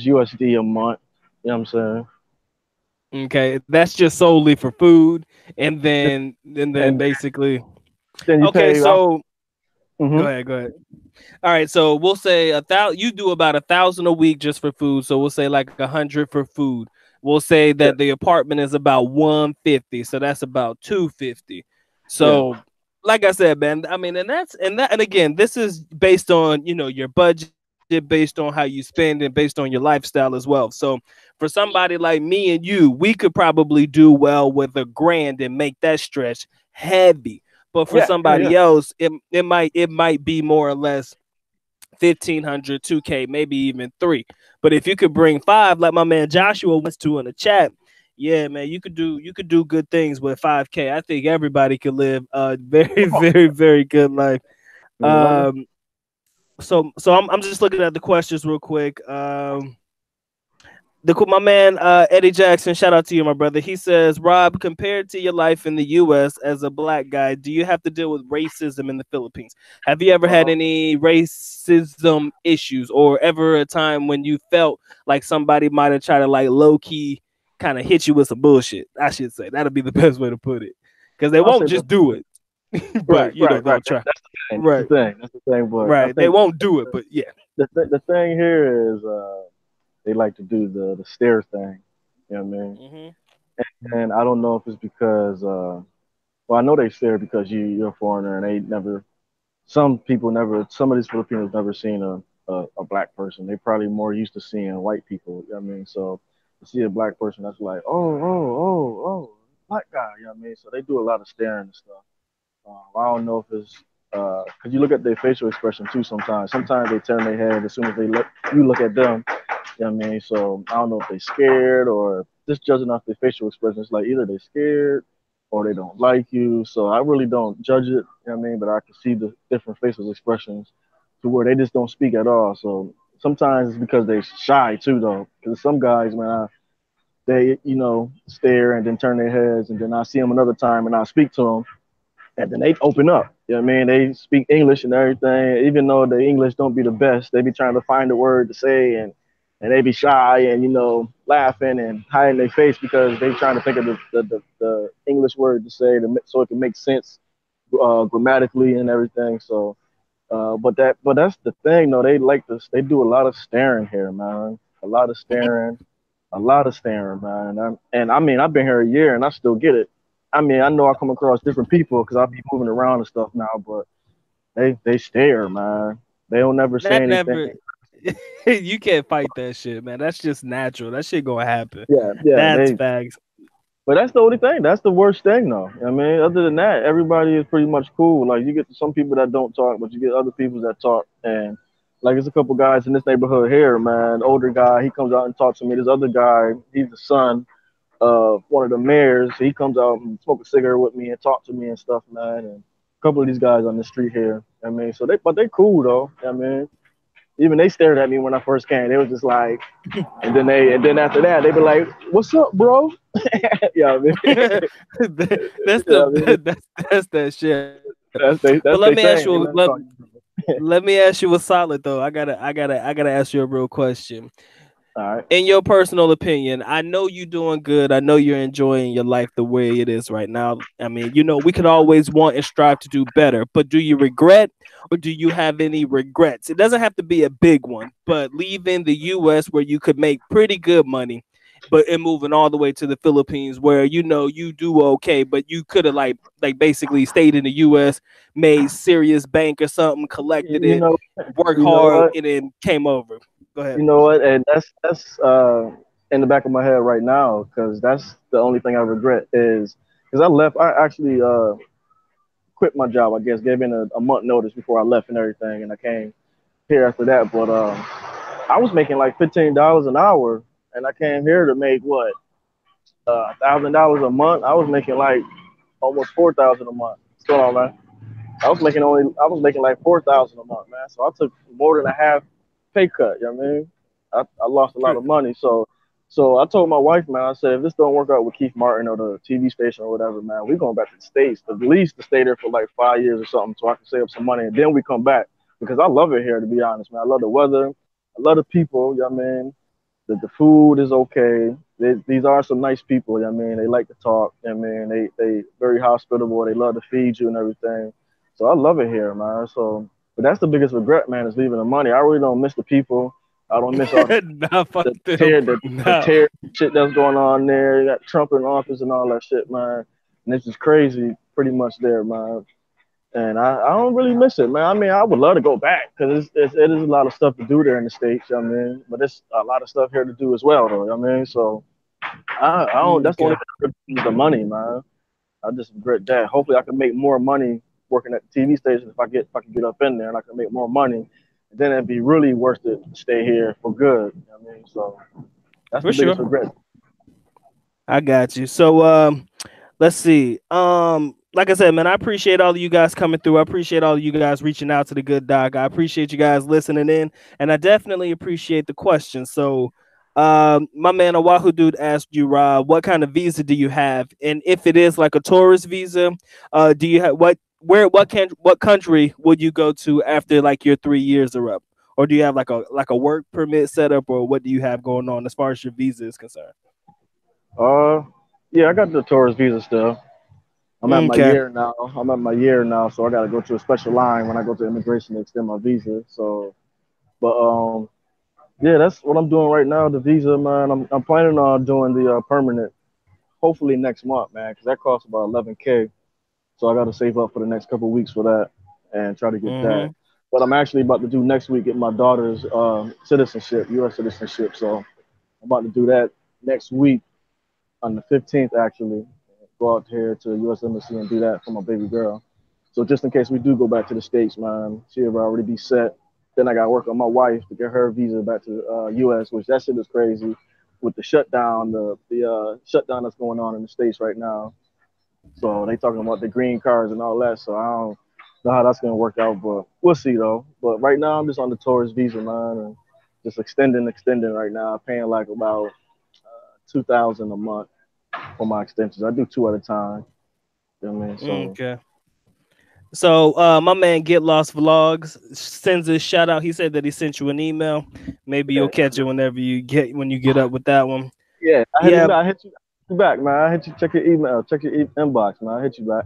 [SPEAKER 2] USD a month. You know what I'm saying?
[SPEAKER 1] Okay. That's just solely for food, and then
[SPEAKER 2] And
[SPEAKER 1] basically.
[SPEAKER 2] then you
[SPEAKER 1] Okay.
[SPEAKER 2] pay off.
[SPEAKER 1] So go
[SPEAKER 2] Hmm.
[SPEAKER 1] ahead. Go ahead. All right, so we'll say 1,000. You do about 1,000 a week just for food. So we'll say like 100 for food. We'll say
[SPEAKER 2] Yeah,
[SPEAKER 1] that the apartment is about 150. So that's about 250.
[SPEAKER 2] yeah,
[SPEAKER 1] So, like I said, man, I mean, and again, this is based on your budget, based on how you spend, and based on your lifestyle as well. So for somebody like me and you, we could probably do well with $1,000 and make that stretch heavy. But for
[SPEAKER 2] yeah, yeah,
[SPEAKER 1] somebody
[SPEAKER 2] yeah.
[SPEAKER 1] else, it might be more or less 1,500, 2K, maybe even three. But if you could bring five, like my man Joshua wants to in the chat, yeah, man, you could do good things with 5K. I think everybody could live a very,
[SPEAKER 2] Oh,
[SPEAKER 1] very, very good life.
[SPEAKER 2] yeah.
[SPEAKER 1] Um, so I'm just looking at the questions real quick. My man Eddie Jackson, shout out to you, my brother. He says, Rob, compared to your life in the U.S. as a black guy, do you have to deal with racism in the Philippines? Have you ever had
[SPEAKER 2] Uh,
[SPEAKER 1] any racism issues, or ever a time when you felt like somebody might have tried to like low key kind of hit you with some bullshit? I should say that'd be the best way to put it, because they
[SPEAKER 2] I'll
[SPEAKER 1] won't
[SPEAKER 2] say the
[SPEAKER 1] just do it,
[SPEAKER 2] right,
[SPEAKER 1] but
[SPEAKER 2] right, right.
[SPEAKER 1] they'll try.
[SPEAKER 2] That's the thing. That's the
[SPEAKER 1] Right,
[SPEAKER 2] thing. That's the thing. But I
[SPEAKER 1] right. They
[SPEAKER 2] think
[SPEAKER 1] won't do it, but yeah.
[SPEAKER 2] the thing here is they like to do the stare thing. You know what I mean?
[SPEAKER 1] Hmm.
[SPEAKER 2] And I don't know if it's because well, I know they stare because you're a foreigner and they never. Some people never. Some of these Filipinos never seen a black person. They probably more used to seeing white people. You know what I mean? So to see a black person, that's like oh black guy. You know what I mean? So they do a lot of staring and stuff. I don't know if it's. Because you look at their facial expression too. Sometimes they turn their head as soon as you look at them. You know what I mean? So I don't know if they scared or just judging off their facial expressions. Like either they scared or they don't like you. So I really don't judge it. You know what I mean? But I can see the different facial expressions to where they just don't speak at all. So sometimes it's because they shy too, though. Because some guys, man, they stare and then turn their heads, and then I see them another time and I speak to them, and then they open up. You know what I mean? They speak English and everything, even though the English don't be the best. They be trying to find a word to say, and they be shy and laughing and hiding their face because they trying to think of the English word to say so it can make sense grammatically and everything. So, but that's the thing though. They like this. They do a lot of staring here, man. A lot of staring, a lot of staring, man. And I mean, I've been here a year and I still get it. I mean, I know I come across different people because I'll be moving around and stuff now, but they stare, man. They don't never say
[SPEAKER 1] That
[SPEAKER 2] anything.
[SPEAKER 1] never you can't fight that shit, man. That's just natural. That shit gonna happen.
[SPEAKER 2] Yeah, yeah,
[SPEAKER 1] That's
[SPEAKER 2] they.
[SPEAKER 1] facts.
[SPEAKER 2] But that's the only thing. That's the worst thing, though. I mean, other than that, everybody is pretty much cool. Like you get some people that don't talk, but you get other people that talk. And like, there's a couple guys in this neighborhood here, man. Older guy, he comes out and talks to me. This other guy, he's the son one of the mayors. He comes out and smoke a cigarette with me and talk to me and stuff, man. And a couple of these guys on the street here. I mean, so they cool though. I mean, even they stared at me when I first came. They was just like, and then after that they be like, "What's up, bro?" Yeah, I mean,
[SPEAKER 1] That's
[SPEAKER 2] yeah, I
[SPEAKER 1] the
[SPEAKER 2] mean,
[SPEAKER 1] that's that shit. But let me ask
[SPEAKER 2] that's
[SPEAKER 1] you
[SPEAKER 2] they thing. They never call you.
[SPEAKER 1] let me ask you a solid though. I gotta ask you a real question.
[SPEAKER 2] All right.
[SPEAKER 1] In your personal opinion, I know you're doing good. I know you're enjoying your life the way it is right now. I mean, we could always want and strive to do better, but do you regret or do you have any regrets? It doesn't have to be a big one, but leaving the US where you could make pretty good money, but and moving all the way to the Philippines where you do okay, but you could have like basically stayed in the US, made serious bank or something, collected
[SPEAKER 2] You
[SPEAKER 1] it,
[SPEAKER 2] know,
[SPEAKER 1] worked
[SPEAKER 2] you know
[SPEAKER 1] hard,
[SPEAKER 2] what?
[SPEAKER 1] and then came over. Go ahead.
[SPEAKER 2] You know what? And that's in the back of my head right now because that's the only thing I regret is because I left. I actually quit my job. I guess gave in a month notice before I left and everything, and I came here after that. But I was making like $15 an hour, and I came here to make what $1,000 a month. I was making like almost 4,000 a month. Still on, man. I was making like 4,000 a month, man. So I took more than a half pay cut. You know what I mean? I lost a lot of money. So I told my wife, man, I said if this don't work out with Keith Martin or the TV station or whatever, man, we going back to the States at least to stay there for like 5 years or something so I can save up some money and then we come back. Because I love it here to be honest, man. I love the weather. I love the people, you know what I mean? The food is okay. These are some nice people. You know what I mean, they like to talk. You know what I mean, they very hospitable. They love to feed you and everything. So I love it here, man. So, but that's the biggest regret, man, is leaving the money. I really don't miss the people. I don't miss all
[SPEAKER 1] Nah, fuck
[SPEAKER 2] the
[SPEAKER 1] them.
[SPEAKER 2] tear the
[SPEAKER 1] Nah,
[SPEAKER 2] tear shit that's going on there. You got Trump in office and all that shit, man. And it's just crazy, pretty much there, man. And I don't really miss it, man. I mean, I would love to go back because it is a lot of stuff to do there in the States, you know what I mean? But it's a lot of stuff here to do as well, though, you know what I mean? So I don't, that's the only
[SPEAKER 1] okay,
[SPEAKER 2] thing is the money, man. I just regret that. Hopefully I can make more money working at the TV station if I can get up in there and I can make more money. Then it'd be really worth it to stay here for good. You know what I mean? So that's
[SPEAKER 1] for
[SPEAKER 2] the biggest
[SPEAKER 1] sure.
[SPEAKER 2] regret.
[SPEAKER 1] I got you. So, let's see. Like I said, man, I appreciate all of you guys coming through. I appreciate all of you guys reaching out to the good doc. I appreciate you guys listening in, and I definitely appreciate the questions. So, my man Oahu dude asked you, Rob, what kind of visa do you have, and if it is like a tourist visa, do you have what country would you go to after like your 3 years are up, or do you have like a work permit set up, or what do you have going on as far as your visa is concerned?
[SPEAKER 2] Uh, yeah, I got the tourist visa still. I'm at my
[SPEAKER 1] Okay.
[SPEAKER 2] year now. I'm at my year now, so I got to go to a special line when I go to immigration to extend my visa. So, but yeah, that's what I'm doing right now. The visa, man. I'm planning on doing the permanent, hopefully next month, man, because that costs about 11K. So I got to save up for the next couple of weeks for that and try to get that.
[SPEAKER 1] Mm-hmm.
[SPEAKER 2] But I'm actually about to do next week get my daughter's citizenship, U.S. citizenship. So I'm about to do that next week on the 15th, actually. Go out here to the U.S. Embassy and do that for my baby girl. So just in case we do go back to the states, man, she'll already be set. Then I got to work on my wife to get her visa back to the U.S., which that shit is crazy with the shutdown, the shutdown that's going on in the states right now. So they talking about the green cards and all that. So I don't know how that's gonna work out, but we'll see though. But right now I'm just on the tourist visa, man, and just extending right now, paying like about 2,000 a month for my extensions. I do two at a time. You know what I mean? So
[SPEAKER 1] Okay. So my man Get Lost Vlogs sends a shout out. He said that he sent you an email. Maybe
[SPEAKER 2] yeah,
[SPEAKER 1] you'll catch it when you get up with that one.
[SPEAKER 2] yeah.
[SPEAKER 1] Yeah.
[SPEAKER 2] I hit you back, man. I hit you. Check your email. Check your inbox, man. I hit you back.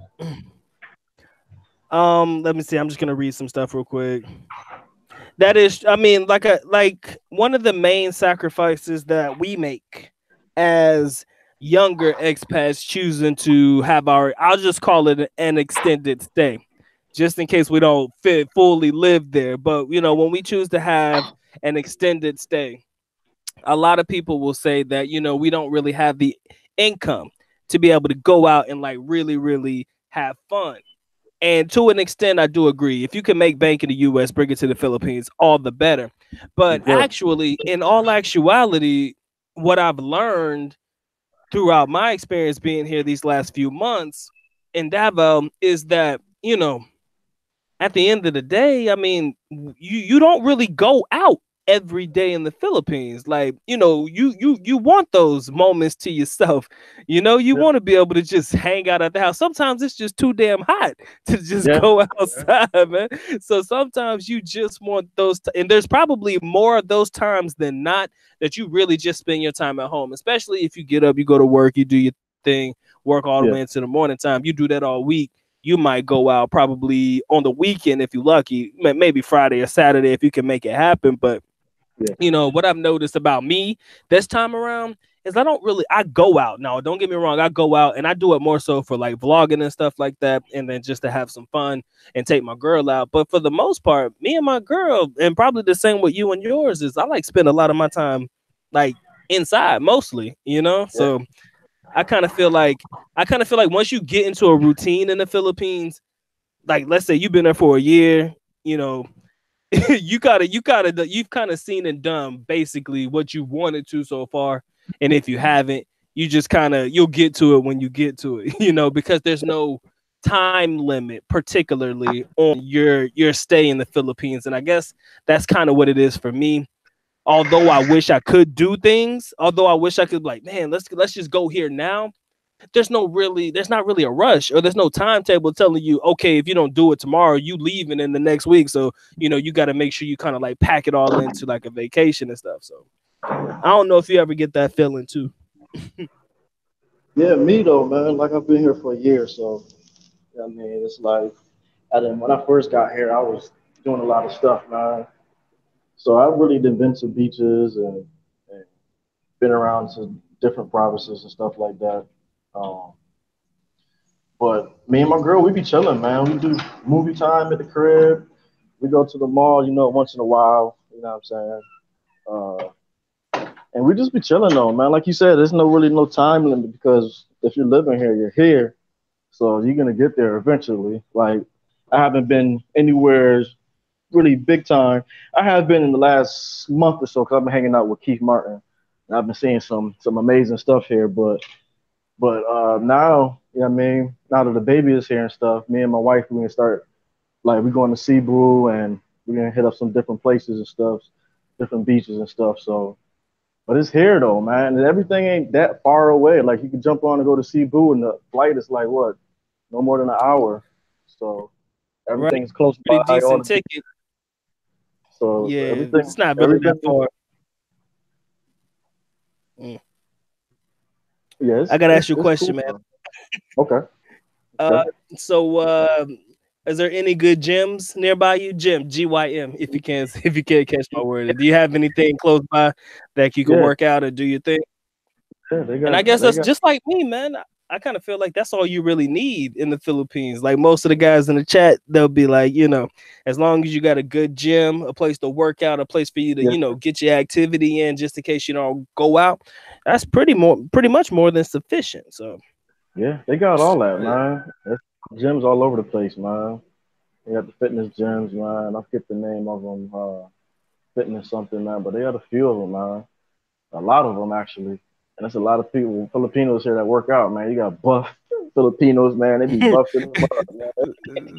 [SPEAKER 1] Let me see. I'm just gonna read some stuff real quick. That is, I mean, like one of the main sacrifices that we make as younger expats choosing to have our, I'll just call it an extended stay, just in case we don't fit fully live there. But when we choose to have an extended stay, a lot of people will say that we don't really have the income to be able to go out and like really, really have fun. And to an extent, I do agree. If you can make bank in the US, bring it to the Philippines, all the better. But
[SPEAKER 2] Good.
[SPEAKER 1] actually, in all actuality, what I've learned throughout my experience being here these last few months in Davao is that, at the end of the day, I mean, you don't really go out every day in the Philippines. Like, you want those moments to yourself. You
[SPEAKER 2] Yeah.
[SPEAKER 1] want to be able to just hang out at the house. Sometimes it's just too damn hot to just
[SPEAKER 2] Yeah.
[SPEAKER 1] go outside, man. So sometimes you just want those and there's probably more of those times than not that you really just spend your time at home, especially if you get up, you go to work, you do your thing, work all the way
[SPEAKER 2] Yeah.
[SPEAKER 1] into the morning time. You do that all week, you might go out probably on the weekend if you're lucky, maybe Friday or Saturday if you can make it happen. But
[SPEAKER 2] Yeah.
[SPEAKER 1] what I've noticed about me this time around is I go out now. Don't get me wrong, I go out and I do it more so for like vlogging and stuff like that, and then just to have some fun and take my girl out. But for the most part, me and my girl, and probably the same with you and yours, is I like spend a lot of my time like inside mostly.
[SPEAKER 2] Yeah.
[SPEAKER 1] So I kind of feel like once you get into a routine in the Philippines, like let's say you've been there for a year, you know, you've kind of seen and done basically what you wanted to so far. And if you haven't, you just you'll get to it when you get to it, because there's no time limit, particularly on your stay in the Philippines. And I guess that's kind of what it is for me. Although I wish I could do things, although I wish I could like, man, let's just go here now. There's not really a rush, or there's no timetable telling you, okay, if you don't do it tomorrow, you leaving in the next week. So, you got to make sure you kind of like pack it all into like a vacation and stuff. So I don't know if you ever get that feeling too.
[SPEAKER 2] Yeah. Me though, man. Like I've been here for a year, so I mean, it's like, and then when I first got here, I was doing a lot of stuff, man. So I really done been to beaches and been around to different provinces and stuff like that. Um, but me and my girl, we be chilling, man. We do movie time at the crib. We go to the mall, once in a while. You know what I'm saying? And we just be chilling though, man. Like you said, there's no time limit because if you're living here, you're here. So you're gonna get there eventually. Like I haven't been anywhere really big time. I have been in the last month or so because I've been hanging out with Keith Martin. And I've been seeing some amazing stuff here. But now, you know what I mean? Now that the baby is here and stuff, me and my wife we gonna start like we're going to Cebu and we're gonna hit up some different places and stuff, different beaches and stuff. So but it's here though, man. And everything ain't that far away. Like you can jump on and go to Cebu and the flight is like what? No more than an hour. So
[SPEAKER 1] Right.
[SPEAKER 2] everything's close
[SPEAKER 1] Pretty
[SPEAKER 2] by, all
[SPEAKER 1] decent
[SPEAKER 2] the
[SPEAKER 1] ticket.
[SPEAKER 2] so
[SPEAKER 1] Yeah.
[SPEAKER 2] everything
[SPEAKER 1] It's not really that
[SPEAKER 2] everything
[SPEAKER 1] far. Mm.
[SPEAKER 2] yeah,
[SPEAKER 1] I got to ask you a
[SPEAKER 2] it's cool,
[SPEAKER 1] question, man.
[SPEAKER 2] man. Okay.
[SPEAKER 1] Uh,
[SPEAKER 2] Okay.
[SPEAKER 1] so, is there any good gyms nearby you? GYM, if you can, if you can't catch my word. Do you have anything close by that you can
[SPEAKER 2] Yeah,
[SPEAKER 1] work out or do your thing?
[SPEAKER 2] yeah,
[SPEAKER 1] And I guess
[SPEAKER 2] they
[SPEAKER 1] that's
[SPEAKER 2] got
[SPEAKER 1] just like me, man. I kind of feel like that's all you really need in the Philippines. Like most of the guys in the chat, they'll be like, as long as you got a good gym, a place to work out, a place for you to,
[SPEAKER 2] yeah,
[SPEAKER 1] get your activity in, just in case you don't go out. That's pretty much more than sufficient. So
[SPEAKER 2] yeah, they got all that,
[SPEAKER 1] yeah.
[SPEAKER 2] man. Gyms all over the place, man. They got the fitness gyms, man. I forget the name of them, fitness something, man. But they got a few of them, man. A lot of them actually. And there's a lot of people, Filipinos here that work out, man. You got buff Filipinos, man. They be buffed in the mud, man.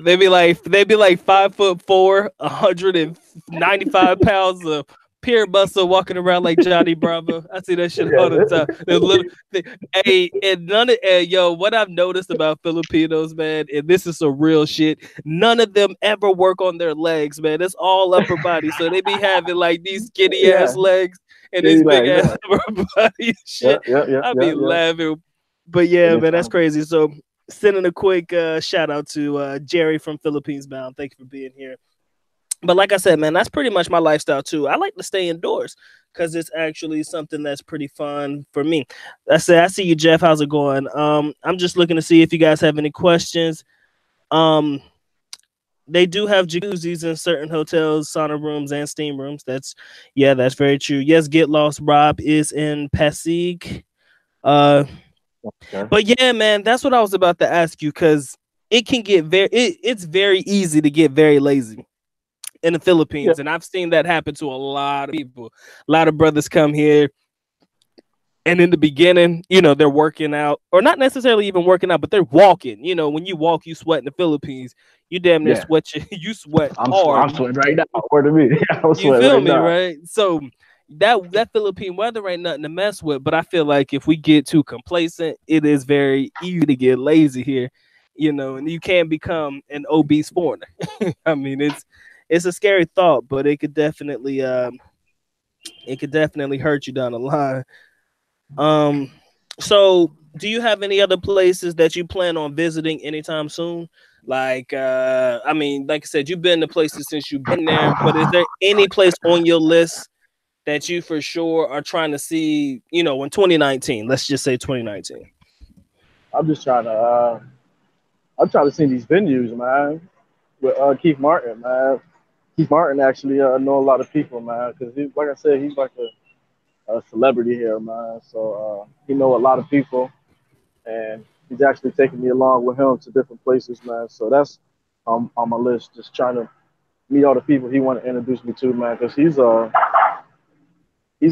[SPEAKER 1] They be like 5'4", 195 pounds of pure muscle, walking around like Johnny Bravo. I see that shit all the time. They're little, they, hey, and none of yo, what I've noticed about Filipinos, man, and this is some real shit. None of them ever work on their legs, man. It's all upper body, so they be having like these skinny ass
[SPEAKER 2] Yeah,
[SPEAKER 1] legs and this
[SPEAKER 2] skinny
[SPEAKER 1] big
[SPEAKER 2] legs.
[SPEAKER 1] ass
[SPEAKER 2] Yeah,
[SPEAKER 1] upper body and
[SPEAKER 2] yeah,
[SPEAKER 1] shit.
[SPEAKER 2] yeah, yeah,
[SPEAKER 1] I
[SPEAKER 2] yeah,
[SPEAKER 1] be
[SPEAKER 2] yeah.
[SPEAKER 1] laughing. But
[SPEAKER 2] And
[SPEAKER 1] yeah,
[SPEAKER 2] they
[SPEAKER 1] man, that's
[SPEAKER 2] trying to,
[SPEAKER 1] crazy. So sending a quick shout out to Jerry from Philippines Bound. Thank you for being here. But like I said, man, that's pretty much my lifestyle too. I like to stay indoors because it's actually something that's pretty fun for me. I say, I see you, Jeff. How's it going? I'm just looking to see if you guys have any questions. Um, they do have jacuzzis in certain hotels, sauna rooms, and steam rooms. That's very true. Yes, Get Lost Rob is in Pasig. Uh,
[SPEAKER 2] okay.
[SPEAKER 1] but yeah, man, that's what I was about to ask you because it's very easy to get very lazy in the
[SPEAKER 2] Yeah,
[SPEAKER 1] Philippines, and I've seen that happen to a lot of people. A lot of brothers come here, and in the beginning, they're working out, or not necessarily even working out, but they're walking. When you walk, you sweat in the Philippines. You damn near
[SPEAKER 2] yeah.
[SPEAKER 1] sweat. You sweat hard.
[SPEAKER 2] I'm sweating right now. Word to me. I'm
[SPEAKER 1] You
[SPEAKER 2] sweating
[SPEAKER 1] feel
[SPEAKER 2] right
[SPEAKER 1] me,
[SPEAKER 2] now.
[SPEAKER 1] right? So that Philippine weather ain't nothing to mess with. But I feel like if we get too complacent, it is very easy to get lazy here. And you can become an obese foreigner. I mean, it's a scary thought, but it could definitely hurt you down the line. Um, so do you have any other places that you plan on visiting anytime soon? Like, I mean, like I said, you've been to places since you've been there, but is there any place on your list that you for sure are trying to see, in 2019? Let's just say 2019.
[SPEAKER 2] I'm just trying to. I'm trying to see these venues, man. With Keith Martin, man. Keith Martin actually know a lot of people, man. Because like I said, he's like a celebrity here, man. So he know a lot of people, and he's actually taking me along with him to different places, man. So that's on my list. Just trying to meet all the people he want to introduce me to, man. Because he's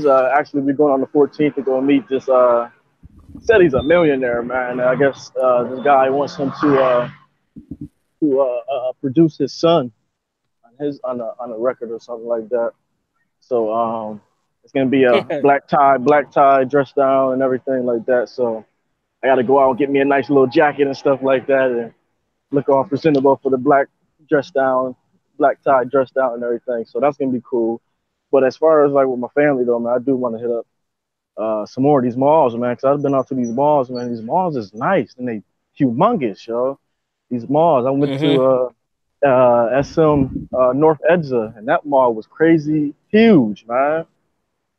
[SPEAKER 2] actually be going on the 14th to go meet this. Said he's a millionaire, man. I guess this guy wants him to produce his son on his on a record or something like that. So it's gonna be a black tie, dress down, and everything like that. So I got to go out and get me a nice little jacket and stuff like that, and look all presentable for the black dress down, black tie, dress down, and everything. So that's gonna be cool. But as far as like with my family though, man, I do want to hit up some more of these malls, man, because I've been out to these malls, man. These malls is nice and they humongous, yo. These malls. I went
[SPEAKER 1] Mm-hmm.
[SPEAKER 2] to SM North Edsa, and that mall was crazy huge, man.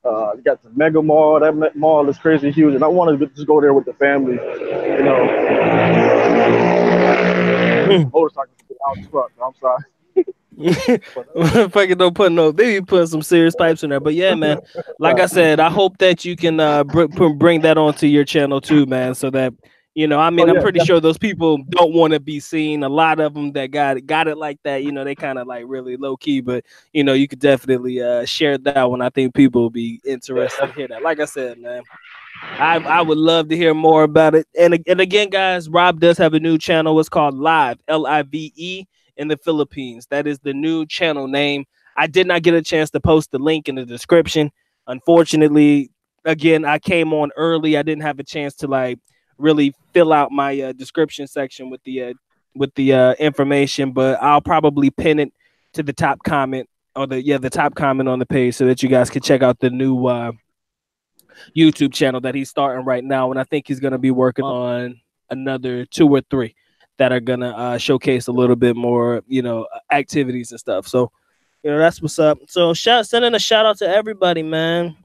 [SPEAKER 2] You got the Mega Mall. That mall is crazy huge, and I wanted to just go there with the family. You know, motorcycles out as fuck. I'm sorry, but
[SPEAKER 1] Fucking don't put no. They be putting some serious pipes in there. But yeah, man. Like I said, I hope that you can bring that onto your channel too, man. So that I
[SPEAKER 2] oh
[SPEAKER 1] mean, I'm
[SPEAKER 2] yeah,
[SPEAKER 1] pretty sure those people don't want to be seen. A lot of them that got it like that, they kind of like really low key. But you could definitely share that one. I think people will be interested to hear that. Like I said, man. I would love to hear more about it. And again, guys, Rob does have a new channel. It's called Live, Live, in the Philippines. That is the new channel name. I did not get a chance to post the link in the description. Unfortunately, again, I came on early. I didn't have a chance to like really fill out my description section with the information, but I'll probably pin it to the top comment or the top comment on the page so that you guys can check out the new YouTube channel that he's starting right now, and I think he's gonna be working on another two or three that are gonna showcase a little bit more, activities and stuff. So, that's what's up. So, sending a shout out to everybody, man.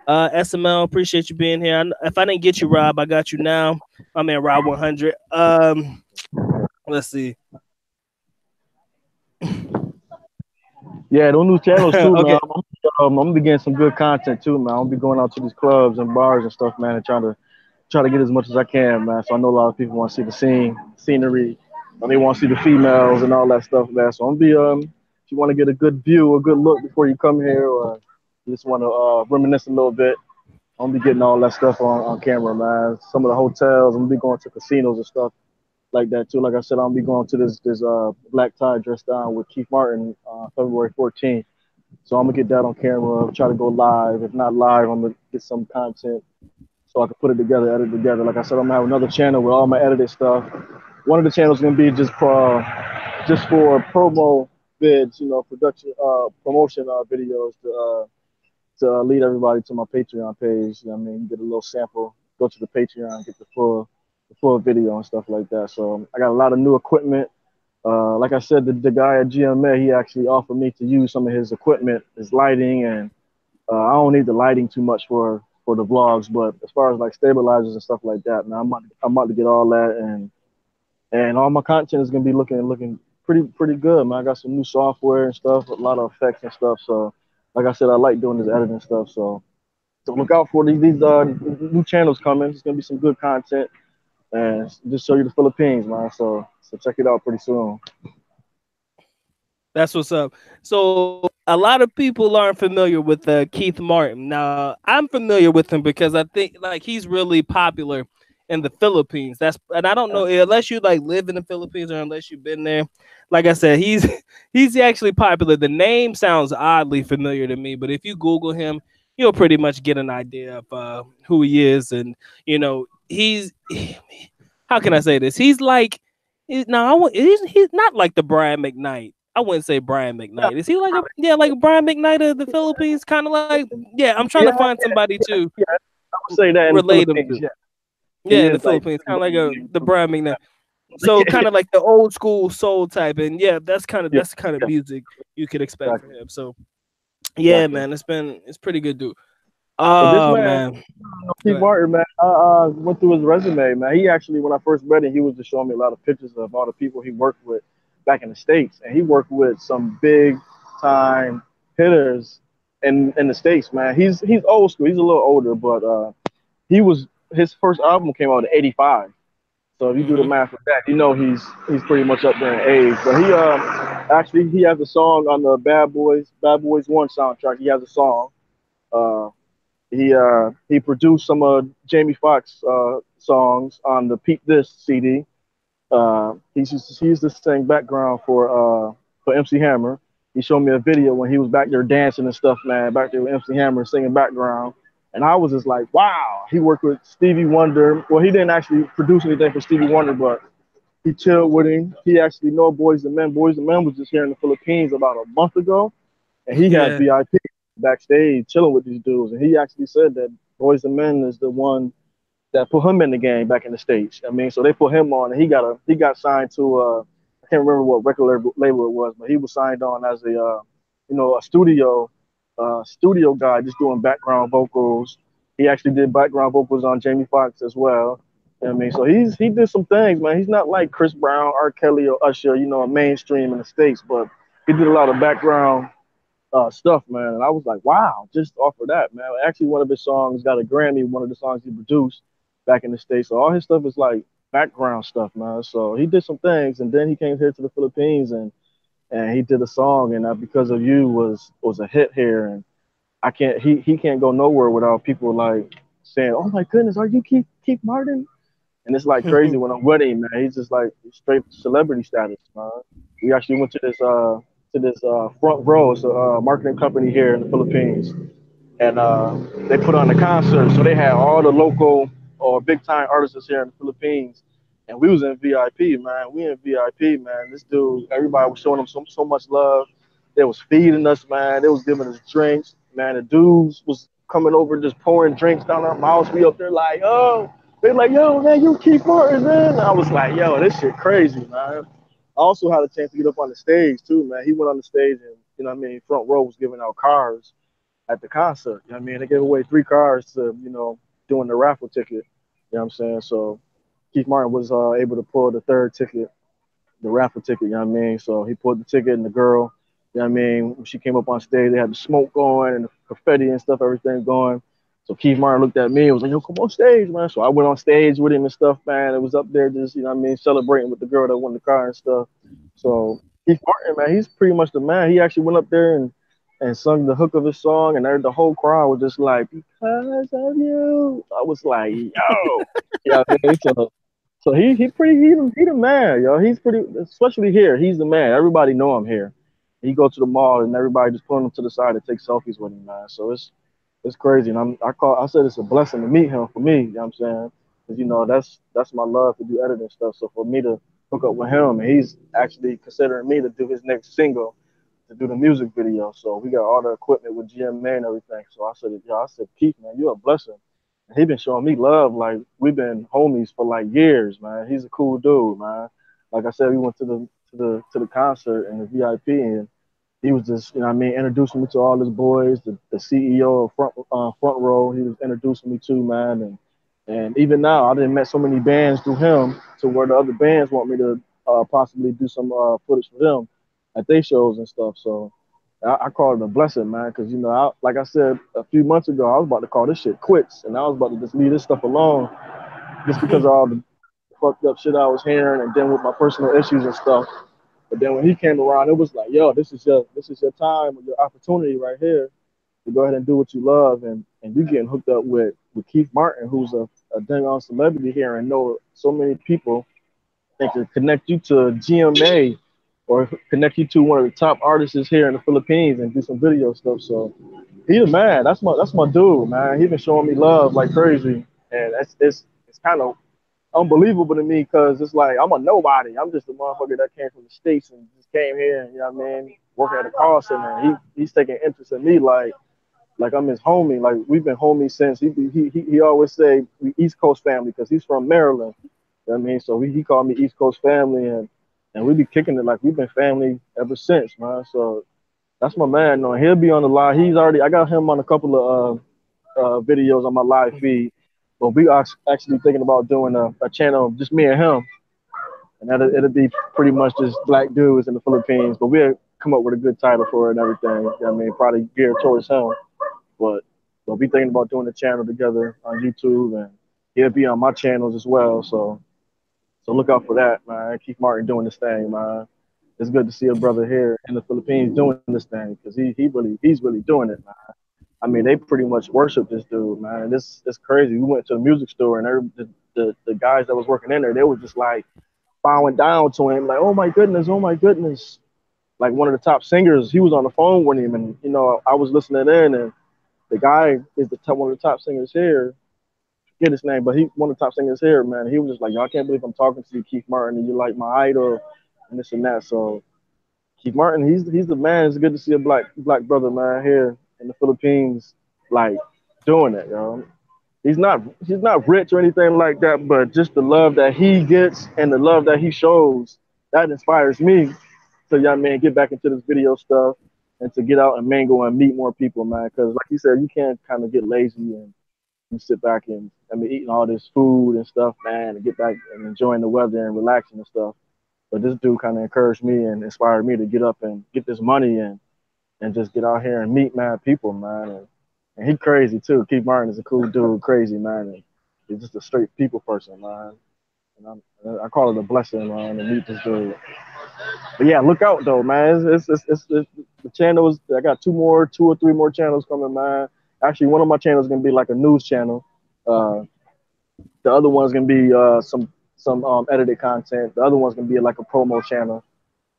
[SPEAKER 1] SML, appreciate you being here. If I didn't get you, Rob, I got you now. My man, Rob 100. Let's see.
[SPEAKER 2] yeah. Those new channels too, man.
[SPEAKER 1] Okay.
[SPEAKER 2] I'm gonna be getting some good content too, man. I'm gonna be going out to these clubs and bars and stuff, man, and trying to get as much as I can, man. So I know a lot of people want to see the scenery, and they want to see the females and all that stuff there. So I'm gonna be if you want to get a good view, a good look before you come here, or you just want to reminisce a little bit, I'm gonna be getting all that stuff on camera, man. Some of the hotels, I'm gonna be going to casinos and stuff like that too. Like I said, I'm gonna be going to this black tie dress down with Keith Martin February 14th. So I'm gonna get that on camera, try to go live. If not live, I'm gonna get some content so I can put it together, edit it together. Like I said, I'm gonna have another channel with all my edited stuff. One of the channels is gonna be just for promo vids, production promotion videos to lead everybody to my Patreon page. You know what I mean, you get a little sample, go to the Patreon, get the full video and stuff like that. So I got a lot of new equipment. Like I said, the guy at GMA, he actually offered me to use some of his equipment, his lighting, and I don't need the lighting too much for the vlogs, but as far as like stabilizers and stuff like that, man, I'm about to get all that, and all my content is gonna be looking pretty good, man. I got some new software and stuff, a lot of effects and stuff. So, like I said, I like doing this editing stuff. So look out for these new channels coming. It's gonna be some good content, and just show you the Philippines, man. So check it out pretty soon.
[SPEAKER 1] That's what's up. So a lot of people aren't familiar with Keith Martin. Now I'm familiar with him because I think like he's really popular in the Philippines. That's and I don't know unless you like live in the Philippines or unless you've been there. Like I said, he's he's actually popular. The name sounds oddly familiar to me, but if you Google him, you'll pretty much get an idea of who he is. And he's how can I say this? He's like no, he's not like the Brian McKnight. I wouldn't say Brian
[SPEAKER 2] Yeah,
[SPEAKER 1] McKnight. Is he like a yeah, like a Brian McKnight of the Philippines? Kind of like yeah. I'm trying to
[SPEAKER 2] yeah,
[SPEAKER 1] find somebody to
[SPEAKER 2] yeah. I would say that in the
[SPEAKER 1] relate him
[SPEAKER 2] Philippines,
[SPEAKER 1] to.
[SPEAKER 2] yeah,
[SPEAKER 1] Yeah,
[SPEAKER 2] he
[SPEAKER 1] in the
[SPEAKER 2] is like
[SPEAKER 1] Philippines, kind of like
[SPEAKER 2] everybody.
[SPEAKER 1] the Brian McKnight. So kind of like the old school soul type, and yeah,
[SPEAKER 2] Yeah,
[SPEAKER 1] that's the kind of
[SPEAKER 2] yeah,
[SPEAKER 1] music you could expect from
[SPEAKER 2] exactly,
[SPEAKER 1] him. So yeah,
[SPEAKER 2] exactly.
[SPEAKER 1] man, it's pretty good, dude.
[SPEAKER 2] But this
[SPEAKER 1] Oh
[SPEAKER 2] man,
[SPEAKER 1] man, go
[SPEAKER 2] Steve
[SPEAKER 1] ahead.
[SPEAKER 2] Martin, man, I went through his resume, man. He actually, when I first met him, he was just showing me a lot of pictures of all the people he worked with back in the States. And he worked with some big time hitters in the States, man. He's old school. He's a little older, but he was his first album came out in '85. So if you do the
[SPEAKER 1] Hmm.
[SPEAKER 2] math with that, he's pretty much up there in age. But he has a song on the Bad Boys One soundtrack. He has a song. Uh, he produced some of Jamie Foxx songs on the Peep This CD. He used to sing background for MC Hammer. He showed me a video when he was back there dancing and stuff, man, back there with MC Hammer singing background. And I was just like, wow. He worked with Stevie Wonder. Well, he didn't actually produce anything for Stevie Wonder, but he chilled with him. He actually know Boys and Men. Boys and Men was just here in the Philippines about a month ago, and he had
[SPEAKER 1] Yeah.
[SPEAKER 2] VIP backstage chilling with these dudes. And he actually said that Boys and Men is the one that put him in the game back in the states. I mean, so they put him on, and he got signed to I can't remember what record label it was, but he was signed on as a studio guy, just doing background vocals. He actually did background vocals on Jamie Foxx as well. You know what I mean, so he did some things, man. He's not like Chris Brown, R. Kelly, or Usher, a mainstream in the states, but he did a lot of background stuff, man. And I was like, wow, just off of that, man. Actually, one of his songs got a Grammy, one of the songs he produced back in the States. So all his stuff is like background stuff, man. So he did some things, and then he came here to the Philippines, and he did a song, and Because of You was a hit here. And he can't go nowhere without people like saying, oh my goodness, are you Keith Martin? And it's like crazy when I'm with him, man. He's just like straight celebrity status, man. We actually went to this front row. It's a marketing company here in the Philippines, and they put on a concert. So they had all the local or big time artists here in the Philippines, and we was in VIP, man. We in VIP, man. This dude, everybody was showing him so much love. They was feeding us, man. They was giving us drinks, man. The dudes was coming over just pouring drinks down our mouths. We up there like, oh, they like, yo, man, you keep Martin, man. I was like, yo, this shit crazy, man. I also had a chance to get up on the stage too, man. He went on the stage and what I mean, front row was giving out cars at the concert. You know what I mean? They gave away 3 cars to, doing the raffle ticket. You know what I'm saying? So Keith Martin was able to pull the third ticket, the raffle ticket, you know what I mean? So he pulled the ticket and the girl, you know what I mean, when she came up on stage, they had the smoke going and the confetti and stuff, everything going. So Keith Martin looked at me and was like, "Yo, come on stage, man." So I went on stage with him and stuff, man. It was up there just, you know what I mean, celebrating with the girl that won the car and stuff. So Keith Martin, man, he's pretty much the man. He actually went up there and sung the hook of his song, and the whole crowd was just like, "Because of you." I was like, "Yo," you know what I mean? So he the man, yo. He's pretty, especially here. He's the man. Everybody know him here. He go to the mall and everybody just pulling him to the side to take selfies with him, man. So it's crazy, and I said it's a blessing to meet him for me. You know what I'm saying? Because that's my love to do editing stuff. So for me to hook up with him, and he's actually considering me to do his next single, to do the music video. So we got all the equipment with GMA and everything. So I said, yo, I said, Keith, man, you're a blessing. And he been showing me love. Like we've been homies for like years, man. He's a cool dude, man. Like I said, we went to the concert and the VIP, and he was just, you know what I mean, introducing me to all his boys, the CEO of Front Row, he was introducing me to, man. And even now, I didn't met so many bands through him to where the other bands want me to possibly do some footage for them at their shows and stuff. So I call it a blessing, man, because, you know, like I said a few months ago, I was about to call this shit quits, and I was about to just leave this stuff alone just because of all the fucked up shit I was hearing, and then with my personal issues and stuff. But then when he came around, it was like, yo, this is your time, your opportunity right here to go ahead and do what you love, and you getting hooked up with Keith Martin, who's a dang on celebrity here, and know so many people, and can connect you to GMA or connect you to one of the top artists here in the Philippines and do some video stuff. So he the man. That's my dude, man. He been showing me love like crazy, and it's kind of unbelievable to me because it's like I'm a nobody. I'm just a motherfucker that came from the states and just came here, and you know what I mean, working at a call center. And he's taking interest in me like I'm his homie. Like we've been homies since he always say we East Coast family because he's from Maryland. You know what I mean, so he called me East Coast family, and we be kicking it like we've been family ever since, man. So that's my man. No, he'll be on the live. I got him on a couple of videos on my live feed. But we are actually thinking about doing a channel just me and him, and it'll be pretty much just black dudes in the Philippines. But we'll come up with a good title for it and everything. You know what I mean, probably geared towards him. But we thinking about doing a channel together on YouTube, and he'll be on my channels as well. So look out for that, man. Keith Martin doing this thing, man. It's good to see a brother here in the Philippines doing this thing because he's really doing it, man. I mean, they pretty much worship this dude, man. It's crazy. We went to a music store, and the guys that was working in there, they were just like bowing down to him, like, "Oh my goodness, oh my goodness!" Like one of the top singers, he was on the phone with him, and you know, I was listening in, and the guy is one of the top singers here. Forget his name, but he one of the top singers here, man. He was just like, "Yo, I can't believe I'm talking to you, Keith Martin, and you're like my idol, and this and that." So Keith Martin, he's the man. It's good to see a black brother, man, here in the Philippines, like doing it, yo. He's not rich or anything like that, but just the love that he gets and the love that he shows, that inspires me to, young man, get back into this video stuff and to get out and mingle and meet more people, man. Because like you said, you can't kind of get lazy and you sit back and I mean eating all this food and stuff, man, and get back and enjoying the weather and relaxing and stuff. But this dude kind of encouraged me and inspired me to get up and get this money and just get out here and meet mad people, man. And he crazy too. Keith Martin is a cool dude, crazy man. And he's just a straight people person, man. And I call it a blessing, man, to meet this dude. But yeah, look out though, man. It's the channels. I got two or three more channels coming, man. Actually, one of my channels is gonna be like a news channel. Uh, the other one's gonna be some edited content. The other one's gonna be like a promo channel.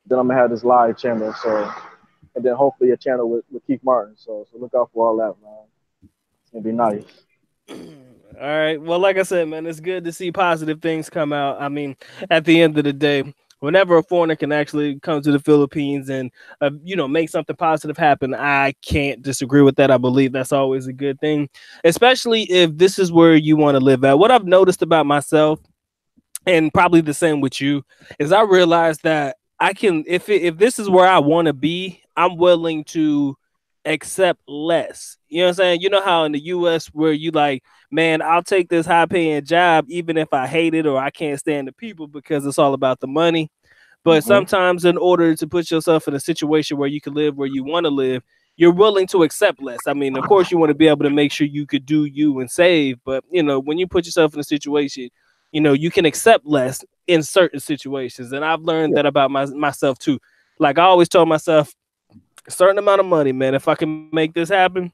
[SPEAKER 2] Then I'm gonna have this live channel. So and then hopefully a channel with Keith Martin. So look out for all that, man. It's gonna be nice.
[SPEAKER 1] All right. Well, like I said, man, it's good to see positive things come out. I mean, at the end of the day, whenever a foreigner can actually come to the Philippines and make something positive happen, I can't disagree with that. I believe that's always a good thing, especially if this is where you want to live at. What I've noticed about myself, and probably the same with you, is I realized that I can, if this is where I want to be, I'm willing to accept less. You know what I'm saying? You know how in the US where you like, man, I'll take this high paying job even if I hate it or I can't stand the people because it's all about the money. But
[SPEAKER 2] Hmm.
[SPEAKER 1] sometimes in order to put yourself in a situation where you can live where you want to live, you're willing to accept less. I mean, of course, you want to be able to make sure you could do you and save, but when you put yourself in a situation, you can accept less in certain situations. And I've learned
[SPEAKER 2] Yeah,
[SPEAKER 1] that about myself too. Like I always told myself, a certain amount of money, man. If I can make this happen,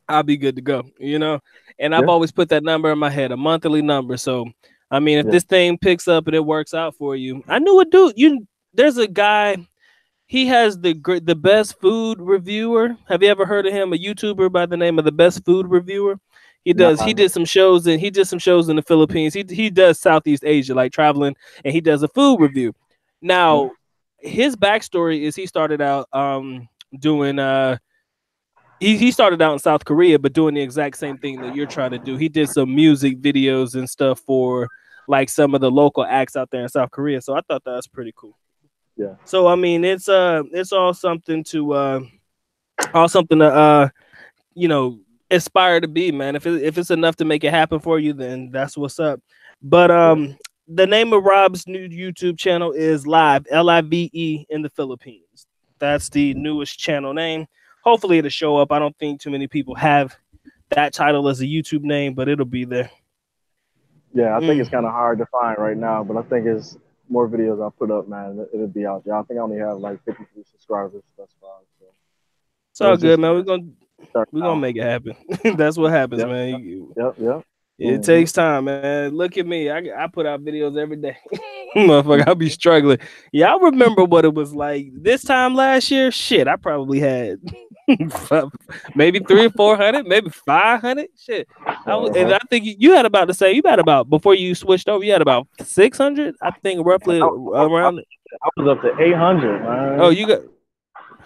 [SPEAKER 1] I'll be good to go. And I've
[SPEAKER 2] yeah,
[SPEAKER 1] always put that number in my head, a monthly number. So, I mean, if
[SPEAKER 2] yeah.
[SPEAKER 1] this thing picks up and it works out for you, I knew a dude. There's a guy. He has the best food reviewer. Have you ever heard of him? A YouTuber by the name of the best food reviewer. He does.
[SPEAKER 2] Nah,
[SPEAKER 1] He
[SPEAKER 2] no.
[SPEAKER 1] did some shows and he did some shows in the Philippines. He does Southeast Asia, like traveling, and he does a food review.
[SPEAKER 2] Yeah,
[SPEAKER 1] Now, his backstory is he started out doing he started out in South Korea, but doing the exact same thing that you're trying to do. He did some music videos and stuff for like some of the local acts out there in South Korea. So I thought that was pretty cool.
[SPEAKER 2] yeah,
[SPEAKER 1] So I mean, it's all something to you know aspire to be, man. If it's enough to make it happen for you, then that's what's up. But
[SPEAKER 2] yeah,
[SPEAKER 1] the name of Rob's new YouTube channel is Live in the Philippines. That's the newest channel name. Hopefully it'll show up. I don't think too many people have that title as a YouTube name, but it'll be there.
[SPEAKER 2] yeah. I think it's kind
[SPEAKER 1] Mm.
[SPEAKER 2] of hard to find right now, but I think it's more videos I put up, man. It'll be out there. I think I only have like 53 subscribers thus far, so
[SPEAKER 1] It's
[SPEAKER 2] but
[SPEAKER 1] all
[SPEAKER 2] it's
[SPEAKER 1] good,
[SPEAKER 2] just
[SPEAKER 1] man.
[SPEAKER 2] starting
[SPEAKER 1] We're gonna
[SPEAKER 2] out.
[SPEAKER 1] make it happen. That's what happens,
[SPEAKER 2] Yep,
[SPEAKER 1] man.
[SPEAKER 2] yep, yep, yep.
[SPEAKER 1] It
[SPEAKER 2] Hmm.
[SPEAKER 1] takes time, man. Look at me. I put out videos every day. Motherfucker, I'll be struggling. Yeah, I remember what it was like this time last year. Shit, I probably had maybe 300 or 400, maybe 500. Shit. And
[SPEAKER 2] Uh-huh.
[SPEAKER 1] I think you had about to say you had about before you switched over, you had about 600. I think roughly around.
[SPEAKER 2] I was up to 800,
[SPEAKER 1] Oh,
[SPEAKER 2] man.
[SPEAKER 1] you got.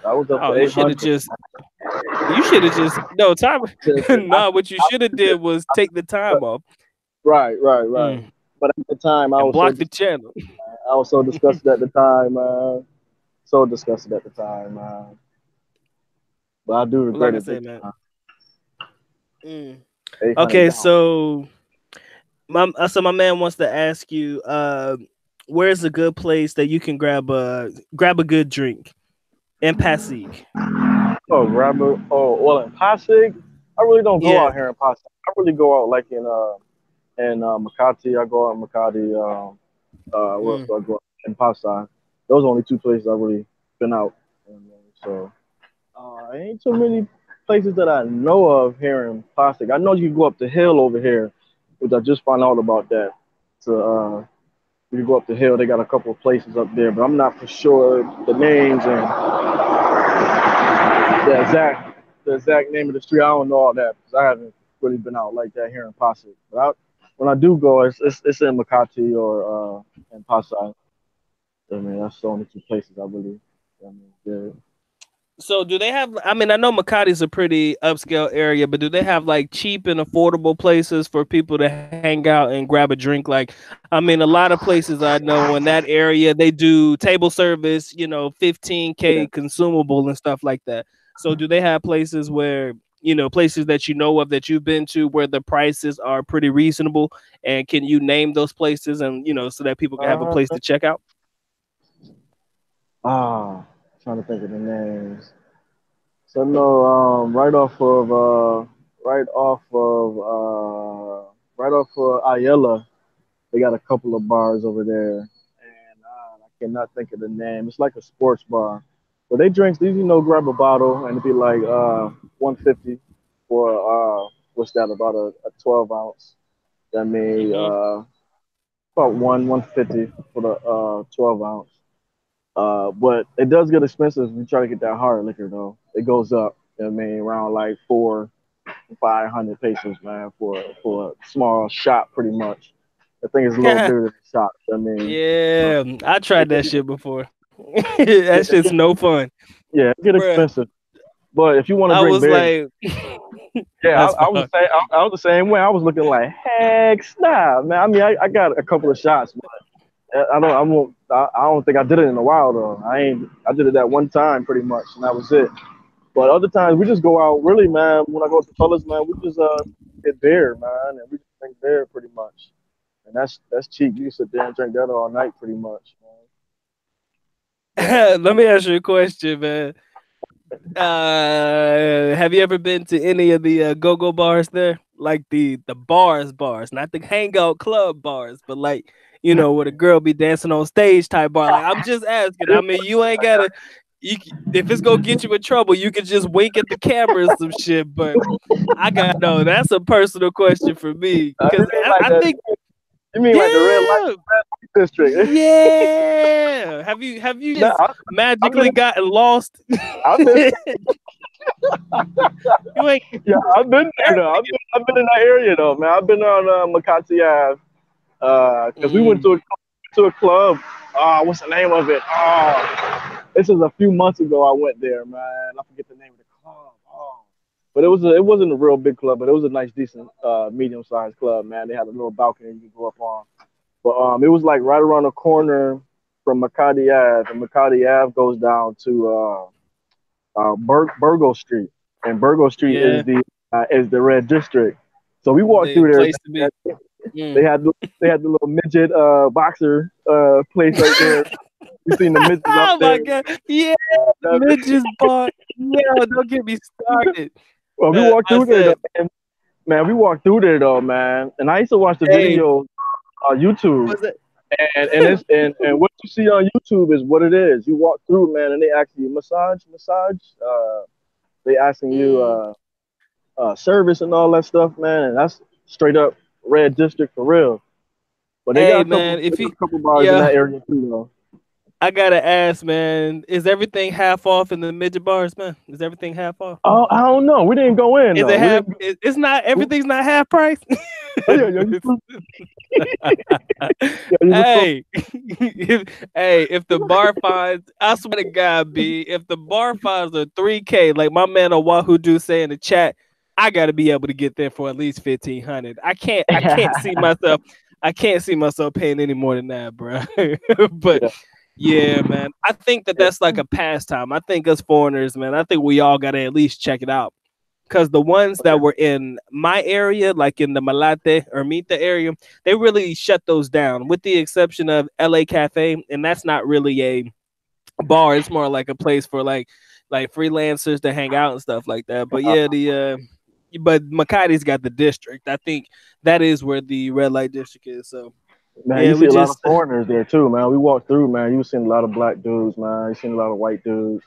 [SPEAKER 2] I was up
[SPEAKER 1] Oh,
[SPEAKER 2] to
[SPEAKER 1] you should have
[SPEAKER 2] 800.
[SPEAKER 1] just. You should have just no time.
[SPEAKER 2] I,
[SPEAKER 1] No, what you should have did was take the time off.
[SPEAKER 2] right, right, right.
[SPEAKER 1] Mm,
[SPEAKER 2] But at the time,
[SPEAKER 1] and block the channel.
[SPEAKER 2] I was so disgusted at the time, so disgusted at the time, but I do
[SPEAKER 1] Like
[SPEAKER 2] regret
[SPEAKER 1] I
[SPEAKER 2] it big
[SPEAKER 1] said, man.
[SPEAKER 2] time.
[SPEAKER 1] Mm.
[SPEAKER 2] 800
[SPEAKER 1] Okay,
[SPEAKER 2] down.
[SPEAKER 1] so my man wants to ask you, where's a good place that you can grab a good drink in Pasig?
[SPEAKER 2] Oh, Robert. Oh, well, in Pasig, I really don't go
[SPEAKER 1] Yeah.
[SPEAKER 2] out here in Pasig. I really go out like in Makati. I go out in Makati. Where else
[SPEAKER 1] Mm.
[SPEAKER 2] do I go? In Pasig. Those are only two places I really been out. So ain't too many places that I know of here in Pasig. I know you can go up the hill over here, which I just found out about that. So you go up the hill, they got a couple of places up there, but I'm not for sure the names and the exact name of the street. I don't know all that because I haven't really been out like that here in Pasig. But when I do go, it's in Makati or in Pasig. I mean, that's the only two places I really. I mean, yeah.
[SPEAKER 1] So do they have? I mean, I know Makati's a pretty upscale area, but do they have like cheap and affordable places for people to hang out and grab a drink? Like, I mean, a lot of places I know in that area they do table service, 15K
[SPEAKER 2] Yeah.
[SPEAKER 1] consumable and stuff like that. So do they have places where places that you know of that you've been to where the prices are pretty reasonable? And can you name those places and so that people can have a
[SPEAKER 2] Uh,
[SPEAKER 1] place to check out?
[SPEAKER 2] trying to think of the names. So no, right off of right off of Ayala, they got a couple of bars over there, and I cannot think of the name. It's like a sports bar, but they drinks. These, grab a bottle and it'd be like 150 for what's that? About a 12 ounce. That mean
[SPEAKER 1] Hmm.
[SPEAKER 2] about 150 for the 12 ounce. But it does get expensive if you try to get that hard liquor though. It goes up. I mean, around like 500 pesos, man, for a small shot, pretty much. I think it's a little bigger than a shot. I mean,
[SPEAKER 1] Yeah, I tried
[SPEAKER 2] it
[SPEAKER 1] that
[SPEAKER 2] get,
[SPEAKER 1] shit before. That
[SPEAKER 2] it
[SPEAKER 1] shit's
[SPEAKER 2] get,
[SPEAKER 1] no fun,
[SPEAKER 2] yeah, it get
[SPEAKER 1] bruh.
[SPEAKER 2] expensive. But if you want to
[SPEAKER 1] I
[SPEAKER 2] drink
[SPEAKER 1] was
[SPEAKER 2] beer,
[SPEAKER 1] like,
[SPEAKER 2] yeah,
[SPEAKER 1] that's
[SPEAKER 2] I was
[SPEAKER 1] fine.
[SPEAKER 2] the same. I was the same way. I was looking like, heck, nah, man. I mean, I got a couple of shots, but I don't. I won't. I don't think I did it in a while though. I ain't. I did it that one time, pretty much, and that was it. But other times we just go out. Really, man. When I go with the fellas, man, we just get beer, man, and we just drink beer pretty much. And that's cheap. You can sit there and drink that all night, pretty much, man. But
[SPEAKER 1] Let me ask you a question, man. Have you ever been to any of the go-go bars there? Like the bars, not the hangout club bars, but like where the girl be dancing on stage type bar. Like I'm just asking. I mean, you ain't gotta. If it's gonna get you in trouble, you can just wink at the camera or some shit. But I got no. That's a personal question for me
[SPEAKER 2] You
[SPEAKER 1] because
[SPEAKER 2] mean
[SPEAKER 1] I,
[SPEAKER 2] like
[SPEAKER 1] I
[SPEAKER 2] the
[SPEAKER 1] think
[SPEAKER 2] you mean like the
[SPEAKER 1] yeah,
[SPEAKER 2] red light district?
[SPEAKER 1] yeah. Have you
[SPEAKER 2] No,
[SPEAKER 1] just
[SPEAKER 2] I've been
[SPEAKER 1] magically gotten lost?
[SPEAKER 2] I've been
[SPEAKER 1] You ain't
[SPEAKER 2] yeah I've been there though. I've been in that area though, man. I've been on Makati Ave because we went
[SPEAKER 1] mm,
[SPEAKER 2] to a club. What's the name of it? This is a few months ago. I went there, man. I forget the name of the club. But it wasn't a real big club, but it was a nice, decent, medium sized club, man. They had a little balcony you could go up on. But it was like right around the corner from Makati Ave, and Makati Ave goes down to Burgo Street, and Burgo Street
[SPEAKER 1] yeah,
[SPEAKER 2] is the red district. So we walked
[SPEAKER 1] the
[SPEAKER 2] through there.
[SPEAKER 1] place to be.
[SPEAKER 2] They
[SPEAKER 1] Mm.
[SPEAKER 2] had they had the little midget boxer place right there. You seen the midgets out
[SPEAKER 1] Oh my
[SPEAKER 2] there.
[SPEAKER 1] god, yeah, the midges bar. Yeah, don't get me started.
[SPEAKER 2] Well, we walked
[SPEAKER 1] I
[SPEAKER 2] through there though,
[SPEAKER 1] said,
[SPEAKER 2] man. We walked through there though, man. And I used to watch the
[SPEAKER 1] hey,
[SPEAKER 2] video on YouTube,
[SPEAKER 1] was it?
[SPEAKER 2] and what you see on YouTube is what it is. You walk through, man, and they ask you massage. They asking you
[SPEAKER 1] Mm.
[SPEAKER 2] service and all that stuff, man. And that's straight up red district for real. But
[SPEAKER 1] Hey man,
[SPEAKER 2] they
[SPEAKER 1] if
[SPEAKER 2] got
[SPEAKER 1] you,
[SPEAKER 2] a couple bars in
[SPEAKER 1] yeah,
[SPEAKER 2] that area too, though.
[SPEAKER 1] I gotta ask, man, is everything half off in the midget bars, man? Is everything half off?
[SPEAKER 2] Oh, I don't know. We didn't go in
[SPEAKER 1] Is
[SPEAKER 2] though.
[SPEAKER 1] it
[SPEAKER 2] We
[SPEAKER 1] half?
[SPEAKER 2] didn't.
[SPEAKER 1] It's not.
[SPEAKER 2] Oh
[SPEAKER 1] Everything's not half price.
[SPEAKER 2] yeah, yeah. You supposed
[SPEAKER 1] Hey, if the bar fines, I swear to God, B, if the bar fines are 3K, like my man Oahu do say in the chat, I gotta be able to get there for at least 1,500. I can't see myself. I can't see myself paying any more than that, bro. But
[SPEAKER 2] yeah,
[SPEAKER 1] yeah, man, I think that
[SPEAKER 2] yeah,
[SPEAKER 1] that's like a pastime. I think us foreigners, man, I think we all gotta at least check it out because the ones that were in my area, like in the Malate or Mita area, they really shut those down, with the exception of LA Cafe, and that's not really a bar. It's more like a place for like freelancers to hang out and stuff like that. But yeah, the but Makati's got the district. I think that is where the red light district is. So
[SPEAKER 2] man. You
[SPEAKER 1] yeah,
[SPEAKER 2] see
[SPEAKER 1] we
[SPEAKER 2] a lot of
[SPEAKER 1] just
[SPEAKER 2] foreigners there too, man. We walked through, man. You seen a lot of black dudes, man. You seen a lot of white dudes.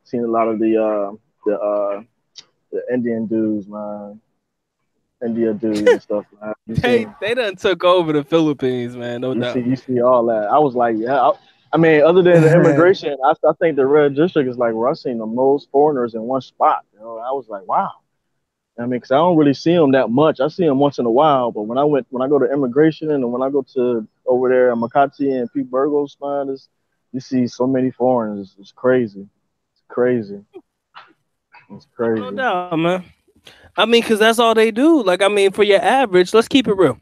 [SPEAKER 2] Seen a lot of the the Indian dudes, man. India dudes and stuff, man.
[SPEAKER 1] they done took over the Philippines, man, no doubt.
[SPEAKER 2] You see all that. I was like, yeah. I mean, other than the immigration, I think the red district is like where I seen the most foreigners in one spot. You know, I was like, wow. I mean, cause I don't really see them that much. I see them once in a while, but when I go to immigration and when I go to over there at Makati and Pete Burgos, man, you see so many foreigners. It's crazy. It's crazy. It's
[SPEAKER 1] No
[SPEAKER 2] crazy.
[SPEAKER 1] doubt, man. I mean, because that's all they do. Like, I mean, for your average, let's keep it real.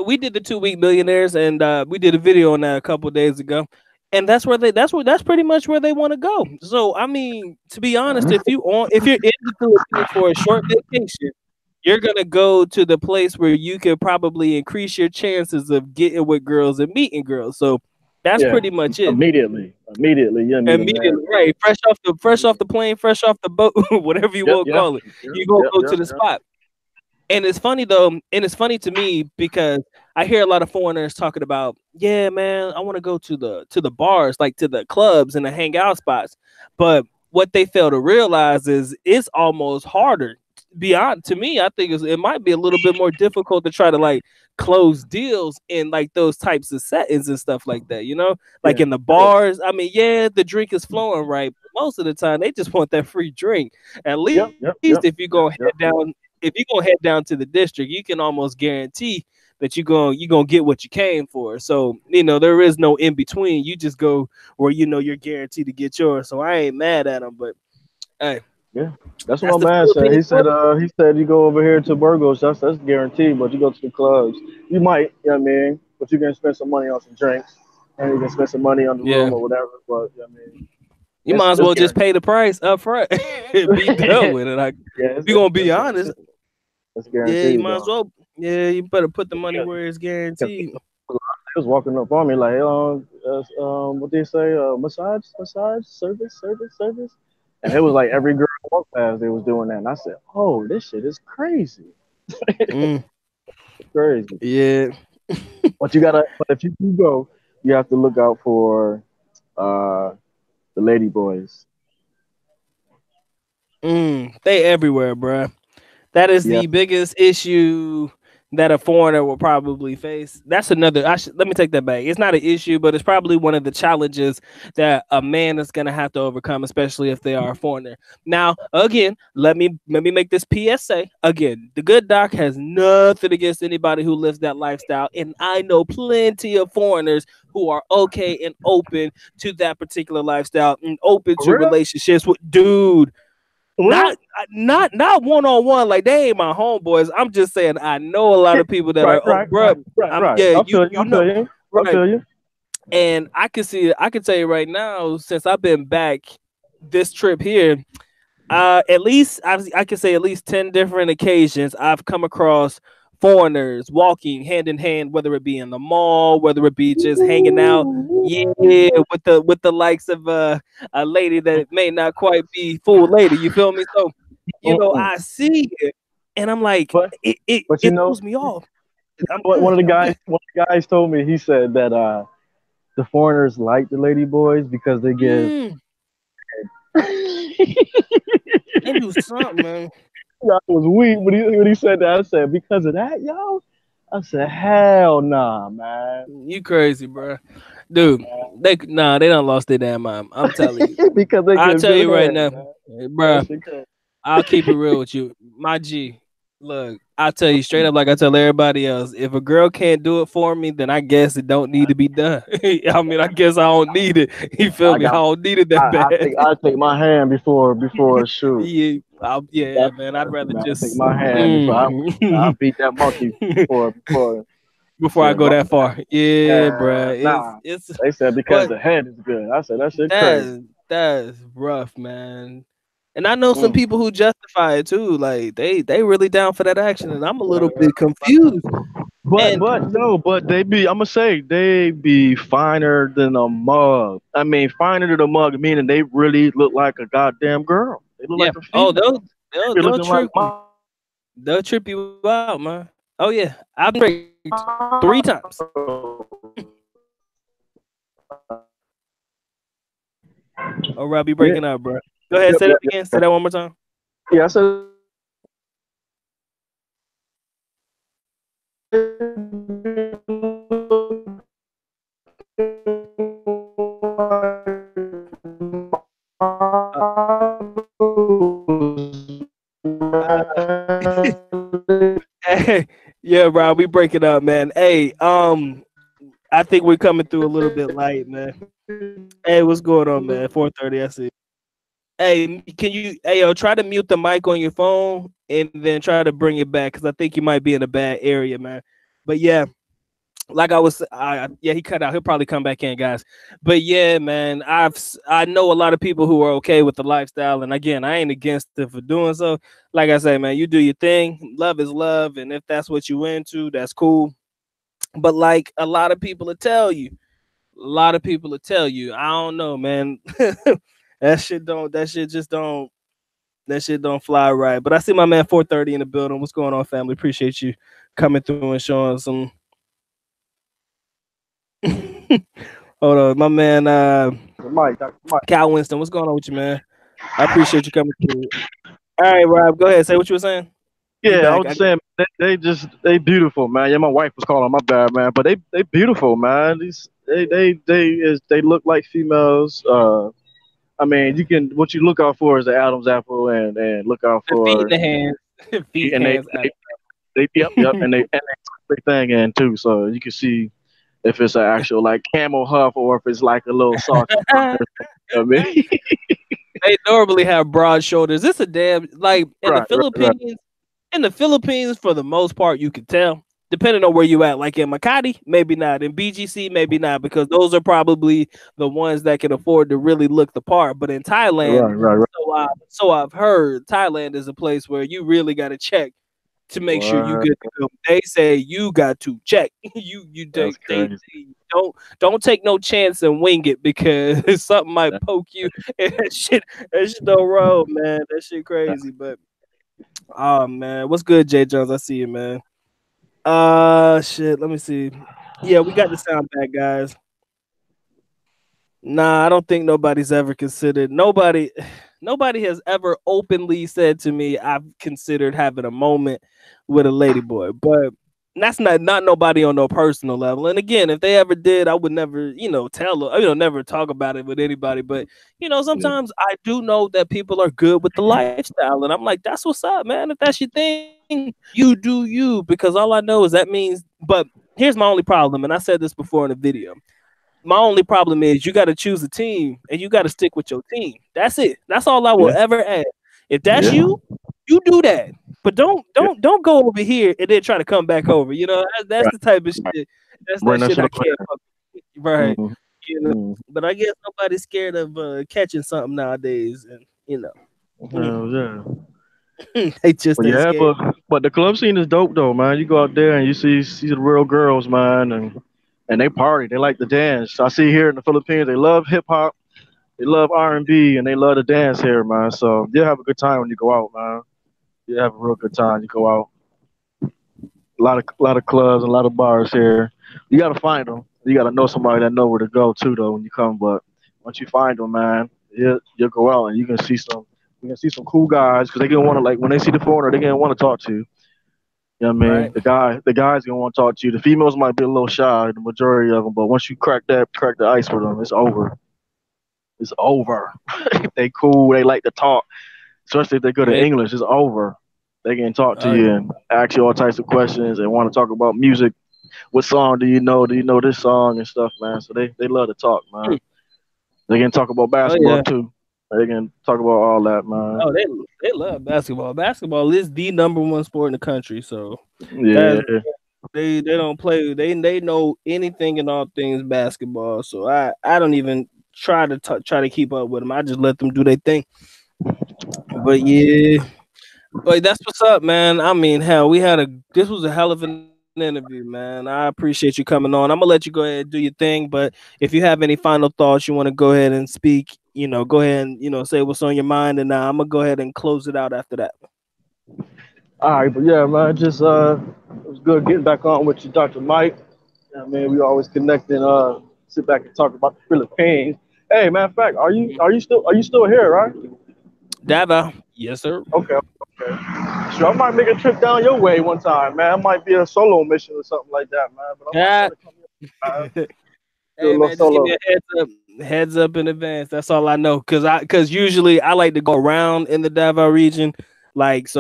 [SPEAKER 1] We did the 2 week millionaires, and we did a video on that a couple of days ago, and that's pretty much where they want to go. So, I mean, to be honest, if you're in the Philippines for a short vacation, you're gonna go to the place where you could probably increase your chances of getting with girls and meeting girls. So, that's
[SPEAKER 2] Yeah.
[SPEAKER 1] pretty much it.
[SPEAKER 2] Immediately, you'll meet them there.
[SPEAKER 1] Immediately, right? Fresh off the plane, fresh off the boat, whatever you
[SPEAKER 2] Yep,
[SPEAKER 1] want to
[SPEAKER 2] yep,
[SPEAKER 1] call it.
[SPEAKER 2] yep,
[SPEAKER 1] You gonna
[SPEAKER 2] yep,
[SPEAKER 1] go
[SPEAKER 2] yep,
[SPEAKER 1] to the
[SPEAKER 2] yep.
[SPEAKER 1] spot. And it's funny though, and it's funny to me because I hear a lot of foreigners talking about, yeah, man, I want to go to the bars, like to the clubs and the hangout spots. But what they fail to realize is it's almost harder. Beyond to me, I think it might be a little bit more difficult to try to like close deals in like those types of settings and stuff like that. Like
[SPEAKER 2] Yeah,
[SPEAKER 1] in the
[SPEAKER 2] yeah,
[SPEAKER 1] bars. I mean, yeah, the drink is flowing right, but most of the time they just want that free drink. At
[SPEAKER 2] yep,
[SPEAKER 1] least
[SPEAKER 2] yep,
[SPEAKER 1] if
[SPEAKER 2] yep,
[SPEAKER 1] you go
[SPEAKER 2] yep,
[SPEAKER 1] head down if you gonna head down to the district, you can almost guarantee that you gonna get what you came for. So there is no in between. You just go where you're guaranteed to get yours. So I ain't mad at them, but hey,
[SPEAKER 2] yeah. That's
[SPEAKER 1] that's
[SPEAKER 2] what
[SPEAKER 1] the
[SPEAKER 2] my man said.
[SPEAKER 1] Philippines for you.
[SPEAKER 2] He said you go over here to Burgos, that's guaranteed. But you go to the clubs, you might, you know what I mean. But you can spend some money on some drinks, and you can spend some money on the
[SPEAKER 1] Yeah,
[SPEAKER 2] room or whatever. But you know what I mean,
[SPEAKER 1] you might as
[SPEAKER 2] it's
[SPEAKER 1] well just pay
[SPEAKER 2] guaranteed.
[SPEAKER 1] the price up front and be done with it. Like,
[SPEAKER 2] Yeah,
[SPEAKER 1] if you gonna be
[SPEAKER 2] it's
[SPEAKER 1] honest,
[SPEAKER 2] guaranteed. It's
[SPEAKER 1] yeah, you
[SPEAKER 2] guaranteed
[SPEAKER 1] might as
[SPEAKER 2] though.
[SPEAKER 1] well. Yeah, you better put the money
[SPEAKER 2] Because
[SPEAKER 1] where it's guaranteed.
[SPEAKER 2] they was walking up on me like, what they say, massage, service. and it was like every girl I walked past, they was doing that, and I said, "Oh, this shit is crazy,
[SPEAKER 1] Mm,
[SPEAKER 2] crazy."
[SPEAKER 1] yeah.
[SPEAKER 2] But you gotta, but if you do go, you have to look out for uh the lady boys.
[SPEAKER 1] They everywhere, bruh. That is
[SPEAKER 2] Yeah,
[SPEAKER 1] the biggest issue that a foreigner will probably face. That's another. Let me take that back. It's not an issue, but it's probably one of the challenges that a man is gonna have to overcome, especially if they are a foreigner. Now, again, let me make this PSA. Again, the good doc has nothing against anybody who lives that lifestyle, and I know plenty of foreigners who are okay and open to that particular lifestyle and open
[SPEAKER 2] for
[SPEAKER 1] to
[SPEAKER 2] real,
[SPEAKER 1] relationships with dude.
[SPEAKER 2] for
[SPEAKER 1] Not
[SPEAKER 2] real.
[SPEAKER 1] not one on one, like they ain't my homeboys. I'm just saying I know a lot
[SPEAKER 2] Yeah,
[SPEAKER 1] of people that
[SPEAKER 2] right,
[SPEAKER 1] are, oh,
[SPEAKER 2] right,
[SPEAKER 1] bro.
[SPEAKER 2] right, right,
[SPEAKER 1] I'm,
[SPEAKER 2] right.
[SPEAKER 1] yeah,
[SPEAKER 2] I
[SPEAKER 1] you
[SPEAKER 2] feel you.
[SPEAKER 1] you
[SPEAKER 2] I
[SPEAKER 1] know,
[SPEAKER 2] feel you. I
[SPEAKER 1] right.
[SPEAKER 2] feel you.
[SPEAKER 1] And I can tell you right now, since I've been back this trip here, at least I can say at least 10 different occasions I've come across foreigners walking hand in hand, whether it be in the mall, whether it be just hanging out. Yeah, with the likes of a lady that may not quite be full lady. You feel me? So,
[SPEAKER 2] Mm-mm.
[SPEAKER 1] I see it, and I'm like,
[SPEAKER 2] But but you
[SPEAKER 1] it
[SPEAKER 2] know
[SPEAKER 1] throws me off. I'm
[SPEAKER 2] what?
[SPEAKER 1] good. I'm good.
[SPEAKER 2] One of the guys told me. He said that the foreigners like the lady boys because they give.
[SPEAKER 1] Mm,
[SPEAKER 2] I
[SPEAKER 1] they do something, man.
[SPEAKER 2] was weak when he said that. I said because of that, yo. I said hell nah, man.
[SPEAKER 1] You crazy, bro. Dude, they done lost their damn mind. I'm telling you.
[SPEAKER 2] Because they
[SPEAKER 1] I'll
[SPEAKER 2] give
[SPEAKER 1] tell
[SPEAKER 2] good
[SPEAKER 1] you right
[SPEAKER 2] head,
[SPEAKER 1] now,
[SPEAKER 2] man. That
[SPEAKER 1] bro.
[SPEAKER 2] shit crazy.
[SPEAKER 1] I'll keep it real with you. My G. Look, I'll tell you straight up like I tell everybody else. If a girl can't do it for me, then I guess it don't need to be done. I mean, I guess I don't need it. You feel
[SPEAKER 2] I
[SPEAKER 1] me? I
[SPEAKER 2] got.
[SPEAKER 1] don't need it that bad.
[SPEAKER 2] I take my hand before a shoe.
[SPEAKER 1] Yeah, yeah,
[SPEAKER 2] That's
[SPEAKER 1] man. I'd rather
[SPEAKER 2] man. I take
[SPEAKER 1] just
[SPEAKER 2] my hand before I beat that monkey before
[SPEAKER 1] before I
[SPEAKER 2] shit.
[SPEAKER 1] go that far. Yeah, bro.
[SPEAKER 2] Nah.
[SPEAKER 1] It's
[SPEAKER 2] They said because
[SPEAKER 1] what
[SPEAKER 2] the head is good. I said that shit crazy.
[SPEAKER 1] that's rough, man. And I know some
[SPEAKER 2] Mm.
[SPEAKER 1] people who justify it too. Like they really down for that action, and I'm a little bit confused. And
[SPEAKER 2] But no, but they be. I'ma say they be finer than a mug. I mean, finer than a mug, meaning they really look like a goddamn girl. They look
[SPEAKER 1] yeah,
[SPEAKER 2] like a
[SPEAKER 1] oh
[SPEAKER 2] female. They be
[SPEAKER 1] they'll
[SPEAKER 2] looking like
[SPEAKER 1] trip you. They'll trip you out, man. Oh yeah, I've been tricked 3 times. Oh, Rob, you
[SPEAKER 2] yeah.
[SPEAKER 1] breaking up, bro. Go ahead,
[SPEAKER 2] Yep.
[SPEAKER 1] say
[SPEAKER 2] Yep.
[SPEAKER 1] that
[SPEAKER 2] Yep.
[SPEAKER 1] again. Say that one more time.
[SPEAKER 2] Yeah. I said.
[SPEAKER 1] Uh, uh, hey, yeah, Rob, we breaking up, man. Hey, I think we're coming through a little bit light, man. Hey, what's going on, man? 4:30. I see. Hey, can you? Hey, yo, try to mute the mic on your phone and then try to bring it back because I think you might be in a bad area, man. But yeah, like yeah, he cut out. He'll probably come back in, guys. But yeah, man, I know a lot of people who are okay with the lifestyle, and again, I ain't against it for doing so. Like I say, man, you do your thing. Love is love, and if that's what you into, that's cool. But like a lot of people will tell you, I don't know, man. That shit just don't that shit don't fly right. But I see my man 4:30 in the building. What's going on, family? Appreciate you coming through and showing some. Hold on, my man
[SPEAKER 2] Dr. Mike.
[SPEAKER 1] Cal Winston. What's going on with you, man? I appreciate you coming through. All right, Rob, go ahead. Say what you were saying. You
[SPEAKER 2] Yeah, I
[SPEAKER 1] back.
[SPEAKER 2] was just saying they beautiful, man. Yeah, my wife was calling my bad, man, but they beautiful, man. These they look like females. I mean, you can what you look out for is the Adam's apple, and look out
[SPEAKER 1] The feet
[SPEAKER 2] for
[SPEAKER 1] and the hands. Feet,
[SPEAKER 2] and
[SPEAKER 1] hands, Adam.
[SPEAKER 2] they yep, and they put their thing in too, so you can see if it's an actual like camel huff or if it's like a little salty. I mean,
[SPEAKER 1] They normally have broad shoulders. It's a damn like in the
[SPEAKER 2] right, right, right,
[SPEAKER 1] Philippines. In the Philippines, for the most part, you can tell. Depending on where you at, like in Makati, maybe not. In BGC, maybe not, because those are probably the ones that can afford to really look the part. But in Thailand,
[SPEAKER 2] right, right, right.
[SPEAKER 1] so I've heard, Thailand is a place where you really got to check to make sure you
[SPEAKER 2] What?
[SPEAKER 1] good to go. They say you got to check. You
[SPEAKER 2] That's crazy.
[SPEAKER 1] they don't take no chance and wing it because something might poke you and that shit don't roll, man. That shit crazy. But oh man, what's good, Jay Jones? I see you, man. Shit. Let me see. Yeah, we got the sound back, guys. Nah, I don't think nobody's ever considered nobody has ever openly said to me I've considered having a moment with a lady boy. But that's not nobody on no personal level. And again, if they ever did, I would never, never talk about it with anybody. But
[SPEAKER 2] Yeah.
[SPEAKER 1] sometimes I do know that people are good with the lifestyle. And I'm like, that's what's up, man. If that's your thing, you do you. Because all I know is that means but here's my only problem, and I said this before in a video. My only problem is you got to choose a team and you got to stick with your team. That's it. That's all I will
[SPEAKER 2] Yeah.
[SPEAKER 1] ever ask. If that's
[SPEAKER 2] Yeah.
[SPEAKER 1] you do that. But don't
[SPEAKER 2] Yeah.
[SPEAKER 1] don't don't go over here and then try to come back over. That's
[SPEAKER 2] Right.
[SPEAKER 1] the type of
[SPEAKER 2] Right.
[SPEAKER 1] shit. That's
[SPEAKER 2] Bring
[SPEAKER 1] that
[SPEAKER 2] that
[SPEAKER 1] shit
[SPEAKER 2] shit
[SPEAKER 1] I
[SPEAKER 2] over
[SPEAKER 1] can't fuck with. Right.
[SPEAKER 2] here.
[SPEAKER 1] You know.
[SPEAKER 2] Mm-hmm.
[SPEAKER 1] But I guess nobody's scared of catching something nowadays, and
[SPEAKER 2] Hell yeah.
[SPEAKER 1] they just
[SPEAKER 2] But
[SPEAKER 1] ain't
[SPEAKER 2] yeah,
[SPEAKER 1] scared.
[SPEAKER 2] but the club scene is dope though, man. You go out there and you see the real girls, man, and they party. They like to dance. I see here in the Philippines, they love hip hop, they love R&B, and they love to dance here, man. So you have a good time when you go out, man. You have a real good time. You go out. A lot of clubs, a lot of bars here. You gotta find them. You gotta know somebody that know where to go too, though, when you come. But once you find them, man, you'll go out and you can see some cool guys because they gonna want to like when they see the foreigner, they gonna want to talk to you. You know what I mean?
[SPEAKER 1] Right.
[SPEAKER 2] The guys gonna want to talk to you. The females might be a little shy, the majority of them, but once you crack the ice with them, it's over. It's over. If they cool, they like to talk, especially if they're good at
[SPEAKER 1] Yeah.
[SPEAKER 2] English. It's over. They can talk to
[SPEAKER 1] Oh,
[SPEAKER 2] you and ask you all types of questions and want to talk about music. What song do you know? Do you know this song and stuff, man? So they love to talk, man. They can talk about
[SPEAKER 1] oh
[SPEAKER 2] basketball
[SPEAKER 1] yeah.
[SPEAKER 2] too. They can talk about all that, man.
[SPEAKER 1] Oh, they love basketball. Basketball is the number one sport in the country. So
[SPEAKER 2] Yeah,
[SPEAKER 1] that's they don't play. They know anything and all things basketball. So I don't even try to keep up with them. I just let them do their thing. But yeah, but that's what's up, man. I mean, hell, this was a hell of an interview, man. I appreciate you coming on. I'm gonna let you go ahead and do your thing. But if you have any final thoughts, you want to go ahead and speak. Go ahead and say what's on your mind, and I'm gonna go ahead and close it out after that.
[SPEAKER 2] all right, but yeah, man, just it was good getting back on with you, Dr. Mike. I mean, we always connect and sit back and talk about the Philippines. Hey, matter of fact, are you still here, right?
[SPEAKER 1] Dava, yes, sir.
[SPEAKER 2] Okay, okay. So I might make a trip down your way one time, man. It might be a solo mission or something like that, man. But I might try
[SPEAKER 1] Yeah.
[SPEAKER 2] to come here, do a
[SPEAKER 1] Hey
[SPEAKER 2] little
[SPEAKER 1] man, just give me
[SPEAKER 2] solo.
[SPEAKER 1] a heads up in advance. That's all I know. Cause usually I like to go around in the Davao region. Like as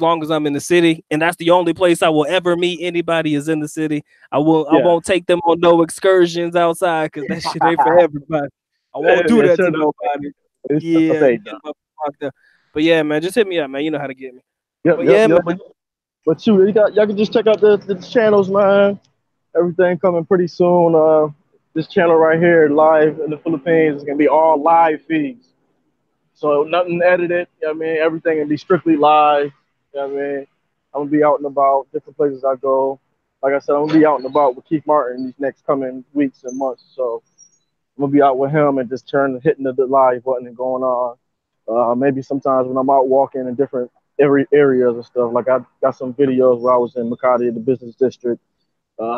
[SPEAKER 1] long as I'm in the city, and that's the only place I will ever meet anybody is in the city. I
[SPEAKER 2] Yeah.
[SPEAKER 1] won't take them on no excursions outside because that shit ain't for everybody. I won't
[SPEAKER 2] Yeah,
[SPEAKER 1] do
[SPEAKER 2] yeah,
[SPEAKER 1] that
[SPEAKER 2] sure
[SPEAKER 1] to
[SPEAKER 2] enough.
[SPEAKER 1] nobody.
[SPEAKER 2] It's a
[SPEAKER 1] Yeah,
[SPEAKER 2] fade
[SPEAKER 1] get
[SPEAKER 2] though.
[SPEAKER 1] my fucked up. But yeah, man, just hit me up, man. You know how to get me.
[SPEAKER 2] Yep,
[SPEAKER 1] But
[SPEAKER 2] yep,
[SPEAKER 1] yeah, man.
[SPEAKER 2] yep. But shoot, y'all can just check out the channels, man. Everything coming pretty soon. This channel right here, live in the Philippines, is gonna be all live feeds. So nothing edited. You know what I mean? Everything can be strictly live. You know what I mean? I'm gonna be out and about, different places I go. Like I said, I'm gonna be out and about with Keith Martin these next coming weeks and months. So I'm gonna be out with him and just hitting the live button and going on. Maybe sometimes when I'm out walking in different areas and stuff, like I got some videos where I was in Makati, the business district,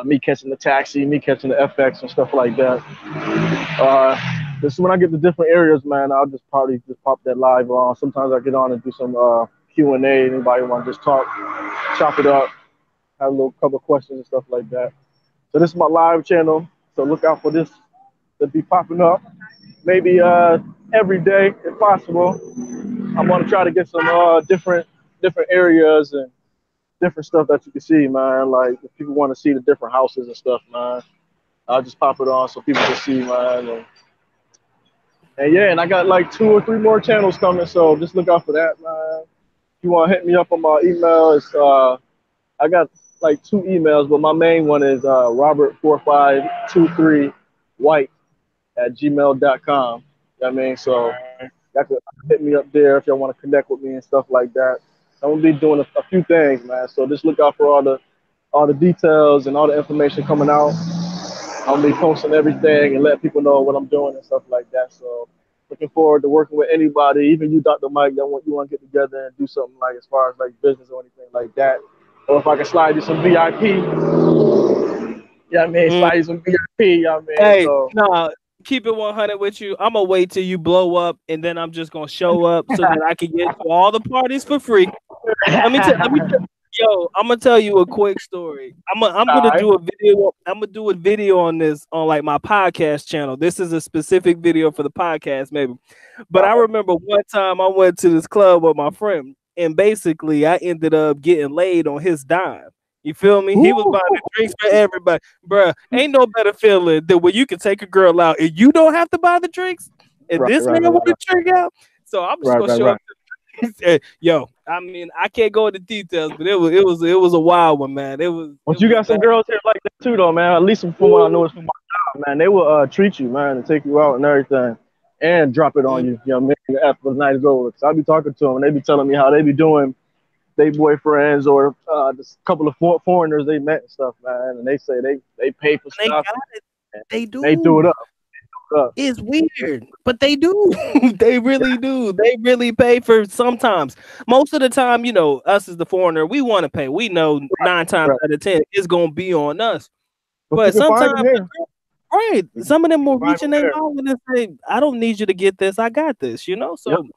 [SPEAKER 2] me catching the taxi, me catching the FX and stuff like that. Uh, this when I get to different areas, man, I'll just probably just pop that live on. Sometimes I get on and do some Q&A. Anybody want to just talk, chop it up, have a little couple of questions and stuff like that. So this is my live channel. So look out for this to be popping up. Maybe every day if possible. I want to try to get some different areas and different stuff that you can see, man. Like if people want to see the different houses and stuff, man, I'll just pop it on so people can see, man. And yeah, and I got like 2 or 3 more channels coming, so just look out for that, man. If you want to hit me up on my email, it's I got like 2 emails, but my main one is Robert4523White at gmail.com. You know what I mean? So y'all could hit me up there if y'all want to connect with me and stuff like that. So I'm gonna be doing a few things, man. So just look out for all the details and all the information coming out. I'm gonna be posting everything and letting people know what I'm doing and stuff like that. So looking forward to working with anybody, even you, Dr. Mike, that want to get together and do something like as far as like business or anything like that. Or if I can slide you some VIP, yeah, I mean,
[SPEAKER 1] Mm.
[SPEAKER 2] slide you some VIP, yeah, I mean.
[SPEAKER 1] Hey,
[SPEAKER 2] So
[SPEAKER 1] nah, keep it 100 with you. I'm gonna wait till you blow up, and then I'm just gonna show up so that I can get to all the parties for free. Let me tell, yo, I'm gonna tell you a quick story. I'm gonna
[SPEAKER 2] all right,
[SPEAKER 1] do a video. I'm gonna do a video on this on like my podcast channel. This is a specific video for the podcast, maybe. But
[SPEAKER 2] all
[SPEAKER 1] I
[SPEAKER 2] right.
[SPEAKER 1] remember one time I went to this club with my friend, and basically I ended up getting laid on his dime. You feel me? He was
[SPEAKER 2] Woo!
[SPEAKER 1] buying the drinks for everybody. Bruh, ain't no better feeling than when you can take a girl out and you don't have to buy the drinks. And
[SPEAKER 2] Right,
[SPEAKER 1] this
[SPEAKER 2] right,
[SPEAKER 1] man
[SPEAKER 2] right,
[SPEAKER 1] want
[SPEAKER 2] right,
[SPEAKER 1] to drink out. So I'm just
[SPEAKER 2] right,
[SPEAKER 1] gonna
[SPEAKER 2] right,
[SPEAKER 1] show
[SPEAKER 2] right.
[SPEAKER 1] up. Yo, I mean, I can't go into details, but it was a wild one, man. It
[SPEAKER 2] But you
[SPEAKER 1] was
[SPEAKER 2] got
[SPEAKER 1] bad.
[SPEAKER 2] some girls here like that too, though, man. At least from what I know is from my job, man. They will treat you, man, and take you out and everything, and drop it on
[SPEAKER 1] Mm.
[SPEAKER 2] you. You know, what I mean, after the night is over. Cause I be talking to them, and they be telling me how they be doing they boyfriends or just a couple of foreigners they met and stuff, man. And they say they pay for
[SPEAKER 1] They
[SPEAKER 2] stuff
[SPEAKER 1] got it.
[SPEAKER 2] and
[SPEAKER 1] They
[SPEAKER 2] they do it
[SPEAKER 1] do.
[SPEAKER 2] up, up.
[SPEAKER 1] It's weird, but they do. They really do. They really pay for sometimes. Most of the time, us as the foreigner, we want to pay. We know nine times
[SPEAKER 2] Right.
[SPEAKER 1] out of ten it's gonna be on us.
[SPEAKER 2] But you
[SPEAKER 1] But
[SPEAKER 2] can find
[SPEAKER 1] sometimes,
[SPEAKER 2] them here.
[SPEAKER 1] right,
[SPEAKER 2] You can
[SPEAKER 1] some of them will
[SPEAKER 2] find
[SPEAKER 1] reach
[SPEAKER 2] them
[SPEAKER 1] in their
[SPEAKER 2] here.
[SPEAKER 1] mouth and say, "I don't need you to get this. I got this."
[SPEAKER 2] Yep.
[SPEAKER 1] So like,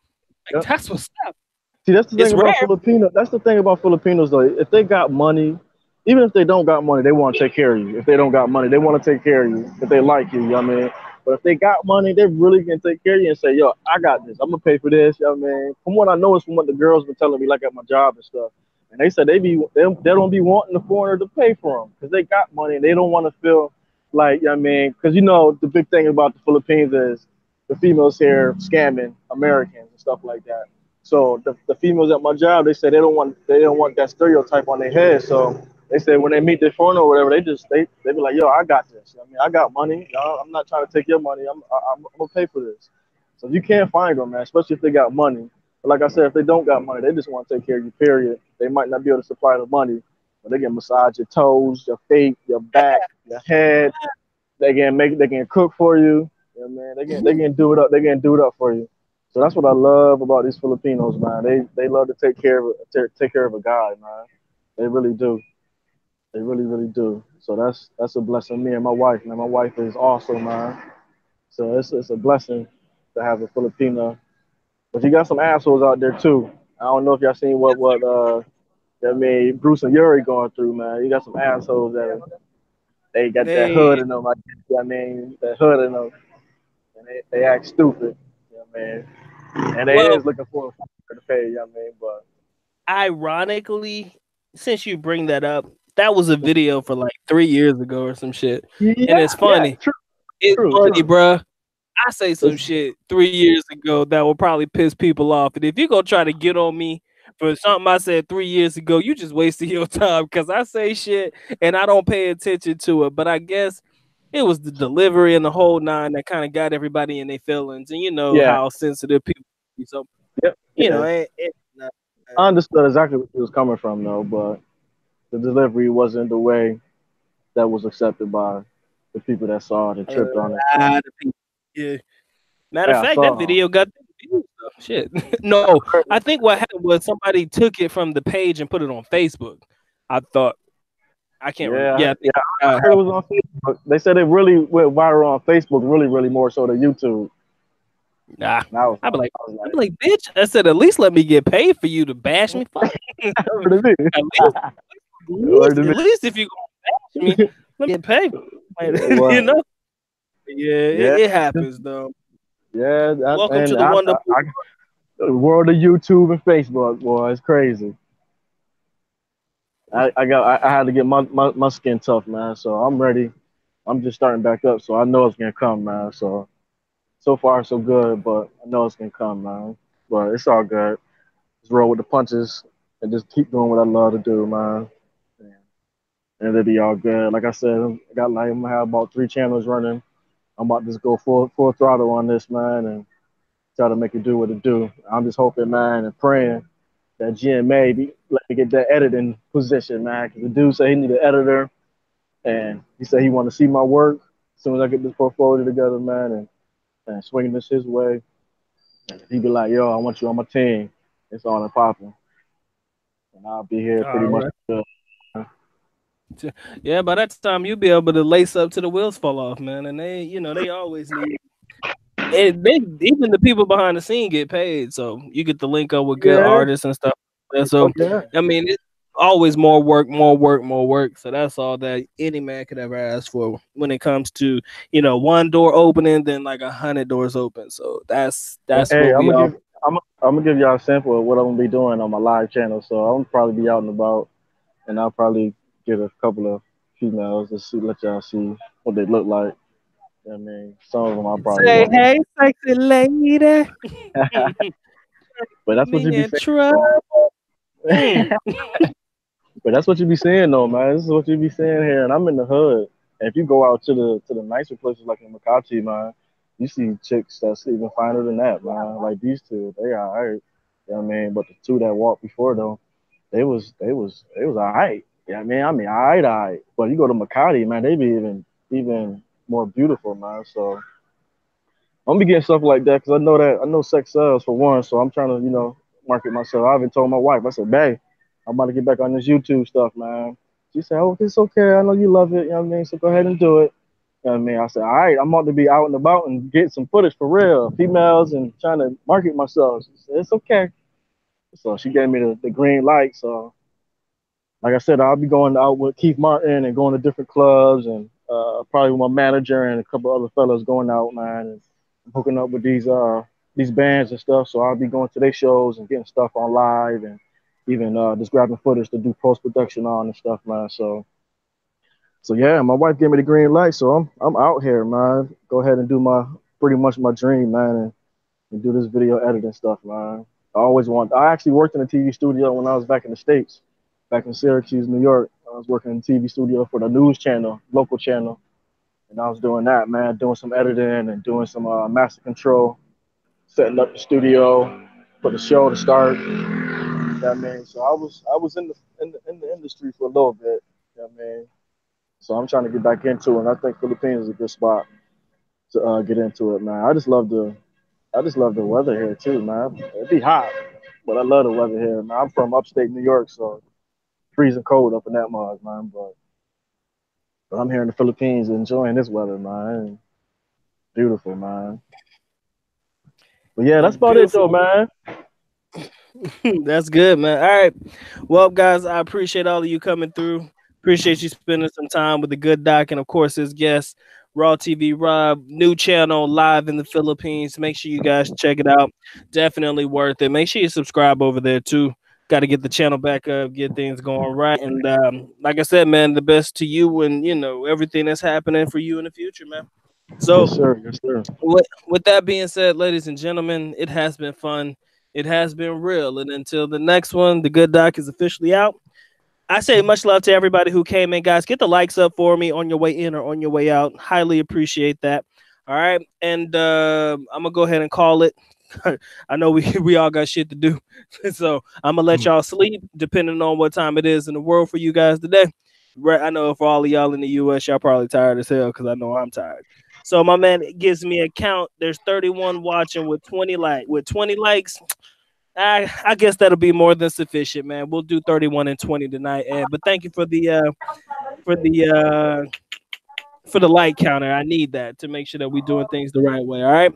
[SPEAKER 2] Yep.
[SPEAKER 1] that's what's up.
[SPEAKER 2] See, that's the
[SPEAKER 1] It's
[SPEAKER 2] thing
[SPEAKER 1] rare.
[SPEAKER 2] about Filipino. That's the thing about Filipinos, though. If they got money, even if they don't got money, they want to take care of you. If they don't got money, they want to take care of you. If they like you, you know what I mean. But if they got money, they really can take care of you and say, "Yo, I got this. I'm gonna pay for this." You know what I mean. From what I know is from what the girls been telling me, like at my job and stuff. And they said they don't be wanting the foreigner to pay for them because they got money and they don't want to feel like, you know what I mean. Because the big thing about the Philippines is the females here scamming Americans and stuff like that. So the females at my job, they said they don't want that stereotype on their head. So they said when they meet their foreigner or whatever, they be like, yo, I got this. I mean, I got money. I'm not trying to take your money. I'm gonna pay for this. So you can't find them, man, especially if they got money. But like I said, if they don't got money, they just want to take care of you. Period. They might not be able to supply the money, but they can massage your toes, your feet, your back, your head. They can cook for you. You know what I mean? They can do it up. They can do it up for you. So that's what I love about these Filipinos, man. They love to take care of a guy, man. They really do. They really really do. So that's a blessing. Me and my wife, man. My wife is awesome, man. So it's a blessing to have a Filipino. But you got some assholes out there too. I don't know if y'all seen I mean Bruce and Yuri going through, man. You got some assholes that they got that
[SPEAKER 1] Hey,
[SPEAKER 2] hood in them. I mean that hood in them, and they act stupid. You know what I mean? And they
[SPEAKER 1] well,
[SPEAKER 2] is looking for a fucker to pay. You know what I mean? But
[SPEAKER 1] ironically, since you bring that up, that was a video for like 3 years ago or some shit, and
[SPEAKER 2] yeah,
[SPEAKER 1] it's
[SPEAKER 2] yeah,
[SPEAKER 1] funny.
[SPEAKER 2] true,
[SPEAKER 1] It's
[SPEAKER 2] true,
[SPEAKER 1] funny,
[SPEAKER 2] true.
[SPEAKER 1] bruh. I say some
[SPEAKER 2] It's,
[SPEAKER 1] shit 3 years ago that will probably piss people off. And if you gonna try to get on me for something I said 3 years ago, you just wasted your time because I say shit and I don't pay attention to it. But I guess it was the delivery and the whole nine that kind of got everybody in their feelings. And you know
[SPEAKER 2] yeah,
[SPEAKER 1] how sensitive people be. So,
[SPEAKER 2] yep, yeah. I understood exactly where he was coming from though, but the delivery wasn't the way that was accepted by the people that saw it and
[SPEAKER 1] a
[SPEAKER 2] tripped on it.
[SPEAKER 1] lot of people. Yeah. Matter of
[SPEAKER 2] Yeah, I
[SPEAKER 1] fact, that
[SPEAKER 2] saw.
[SPEAKER 1] video got views though. Shit. No, I think what happened was somebody took it from the page and put it on Facebook. I thought I can't remember.
[SPEAKER 2] Yeah,
[SPEAKER 1] Yeah, I
[SPEAKER 2] yeah.
[SPEAKER 1] think
[SPEAKER 2] I heard it was on Facebook. They said it really went viral on Facebook, really, really more so than YouTube.
[SPEAKER 1] nah.
[SPEAKER 2] And I was
[SPEAKER 1] I'd be
[SPEAKER 2] like,
[SPEAKER 1] like,
[SPEAKER 2] I was
[SPEAKER 1] I'd
[SPEAKER 2] like,
[SPEAKER 1] be like, bitch. I said, at least let me get paid for you to bash me. Fuck. at
[SPEAKER 2] what is it?
[SPEAKER 1] least,
[SPEAKER 2] What is
[SPEAKER 1] at least if you gonna bash me, let me get paid. Like, you
[SPEAKER 2] What?
[SPEAKER 1] know? Yeah,
[SPEAKER 2] Yeah,
[SPEAKER 1] it happens though.
[SPEAKER 2] yeah.
[SPEAKER 1] Welcome to
[SPEAKER 2] And
[SPEAKER 1] the wonderful.
[SPEAKER 2] the world of YouTube and Facebook, boy, it's crazy. I had to get my skin tough, man. So I'm ready. I'm just starting back up, so I know it's gonna come, man. So far so good, but I know it's gonna come, man. But it's all good. Just roll with the punches and just keep doing what I love to do, man. And it'll be all good. Like I said, I'm gonna have about 3 channels running. I'm about to just go full throttle on this, man, and try to make it do what it do. I'm just hoping, man, and praying that GMA let me get that editing position, man. 'Cause the dude said he need an editor, and he said he want to see my work as soon as I get this portfolio together, man, and swinging this his way. And he be like, "Yo, I want you on my team. It's on and popping, and I'll be here pretty
[SPEAKER 1] All
[SPEAKER 2] much."
[SPEAKER 1] right.
[SPEAKER 2] Good.
[SPEAKER 1] Yeah, by that time you'll be able to lace up to the wheels fall off, man. And they, they always need. And they even the people behind the scene get paid, so you get to link up with good
[SPEAKER 2] Yeah.
[SPEAKER 1] artists and stuff. And so,
[SPEAKER 2] Okay.
[SPEAKER 1] I mean, it's always more work, more work, more work. So that's all that any man could ever ask for when it comes to one door opening, then like 100 doors open. So that's
[SPEAKER 2] Hey,
[SPEAKER 1] what we all.
[SPEAKER 2] I'm gonna give y'all a sample of what I'm gonna be doing on my live channel. So I'm gonna probably be out and about, and I'll probably get a couple of females to see, let y'all see what they look like. You know what I mean, some of them I probably
[SPEAKER 1] Say
[SPEAKER 2] won't
[SPEAKER 1] hey, sexy lady,
[SPEAKER 2] but that's what you
[SPEAKER 1] me
[SPEAKER 2] be
[SPEAKER 1] in
[SPEAKER 2] seeing.
[SPEAKER 1] trouble. Mm.
[SPEAKER 2] But that's what you be seeing though, man. This is what you be seeing here, and I'm in the hood. And if you go out to the nicer places like in Makati, man, you see chicks that's even finer than that, man. Like these two, they alright. You know what I mean? But the two that walked before them, they was alright. Yeah, I mean alright. But you go to Makati, man, they be even more beautiful, man. So I'm be getting stuff like that because I know sex sells for one. So I'm trying to market myself. I even told my wife, I said, "Babe, I'm about to get back on this YouTube stuff, man." She said, "Oh, it's okay. I know you love it. You know what I mean? So go ahead and do it." You know what I mean? I said, "All right, I'm about to be out and about and get some footage for real, females, and trying to market myself." She said, "It's okay." So she gave me the green light. So like I said, I'll be going out with Keith Martin and going to different clubs and probably with my manager and a couple other fellas going out, man, and hooking up with these bands and stuff. So I'll be going to their shows and getting stuff on live and even just grabbing footage to do post production on and stuff, man. So yeah, my wife gave me the green light, so I'm out here, man. Go ahead and do my pretty much my dream, man, and do this video editing stuff, man. I actually worked in a TV studio when I was back in the States, back in Syracuse, New York. I was working in a TV studio for the news channel, local channel, and I was doing that, man, doing some editing and doing some master control, setting up the studio for the show to start. Yeah, I mean, so I was in the industry for a little bit. Yeah, I mean, so I'm trying to get back into it, and I think Philippines is a good spot to get into it, man. I just love the weather here too, man. It'd be hot, but I love the weather here, man. I'm from upstate New York, so freezing cold up in that mug, man. But I'm here in the Philippines enjoying this weather, man. Beautiful, man. But yeah, that's about it
[SPEAKER 1] Beautiful.
[SPEAKER 2] though, man.
[SPEAKER 1] That's good, man. All right. Well, guys, I appreciate all of you coming through. Appreciate you spending some time with the good doc and, of course, his guest, Raw TV Rob, new channel live in the Philippines. Make sure you guys check it out. Definitely worth it. Make sure you subscribe over there, too. Got to get the channel back up, get things going right. And like I said, man, the best to you and, everything that's happening for you in the future, man. So,
[SPEAKER 2] Yes, sir. Yes, sir.
[SPEAKER 1] with that being said, ladies and gentlemen, it has been fun. It has been real. And until the next one, the good doc is officially out. I say much love to everybody who came in, guys. Get the likes up for me on your way in or on your way out. Highly appreciate that. All right, and I'm gonna go ahead and call it. I know we all got shit to do, so I'm gonna let y'all sleep, depending on what time it is in the world for you guys today. Right, I know for all of y'all in the U.S., y'all probably tired as hell because I know I'm tired. So my man gives me a count. There's 31 watching with 20 likes. I guess that'll be more than sufficient, man. We'll do 31 and 20 tonight. But thank you for the for the like counter. I need that to make sure that we're doing things the right way. All right,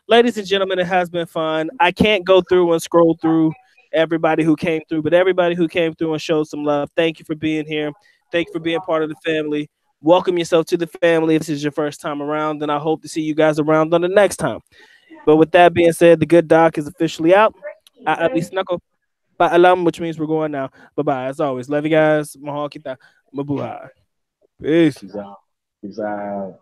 [SPEAKER 1] ladies and gentlemen, it has been fun. I can't go through and scroll through everybody who came through, but everybody who came through and showed some love. Thank you for being here. Thank you for being part of the family. Welcome yourself to the family. If this is your first time around, then I hope to see you guys around on the next time. But with that being said, the good doc is officially out. At least paalam, which means we're going now. Bye bye. As always, love you guys. Mahal kita. Mabuhay. Peace.
[SPEAKER 2] Peace out. Peace out.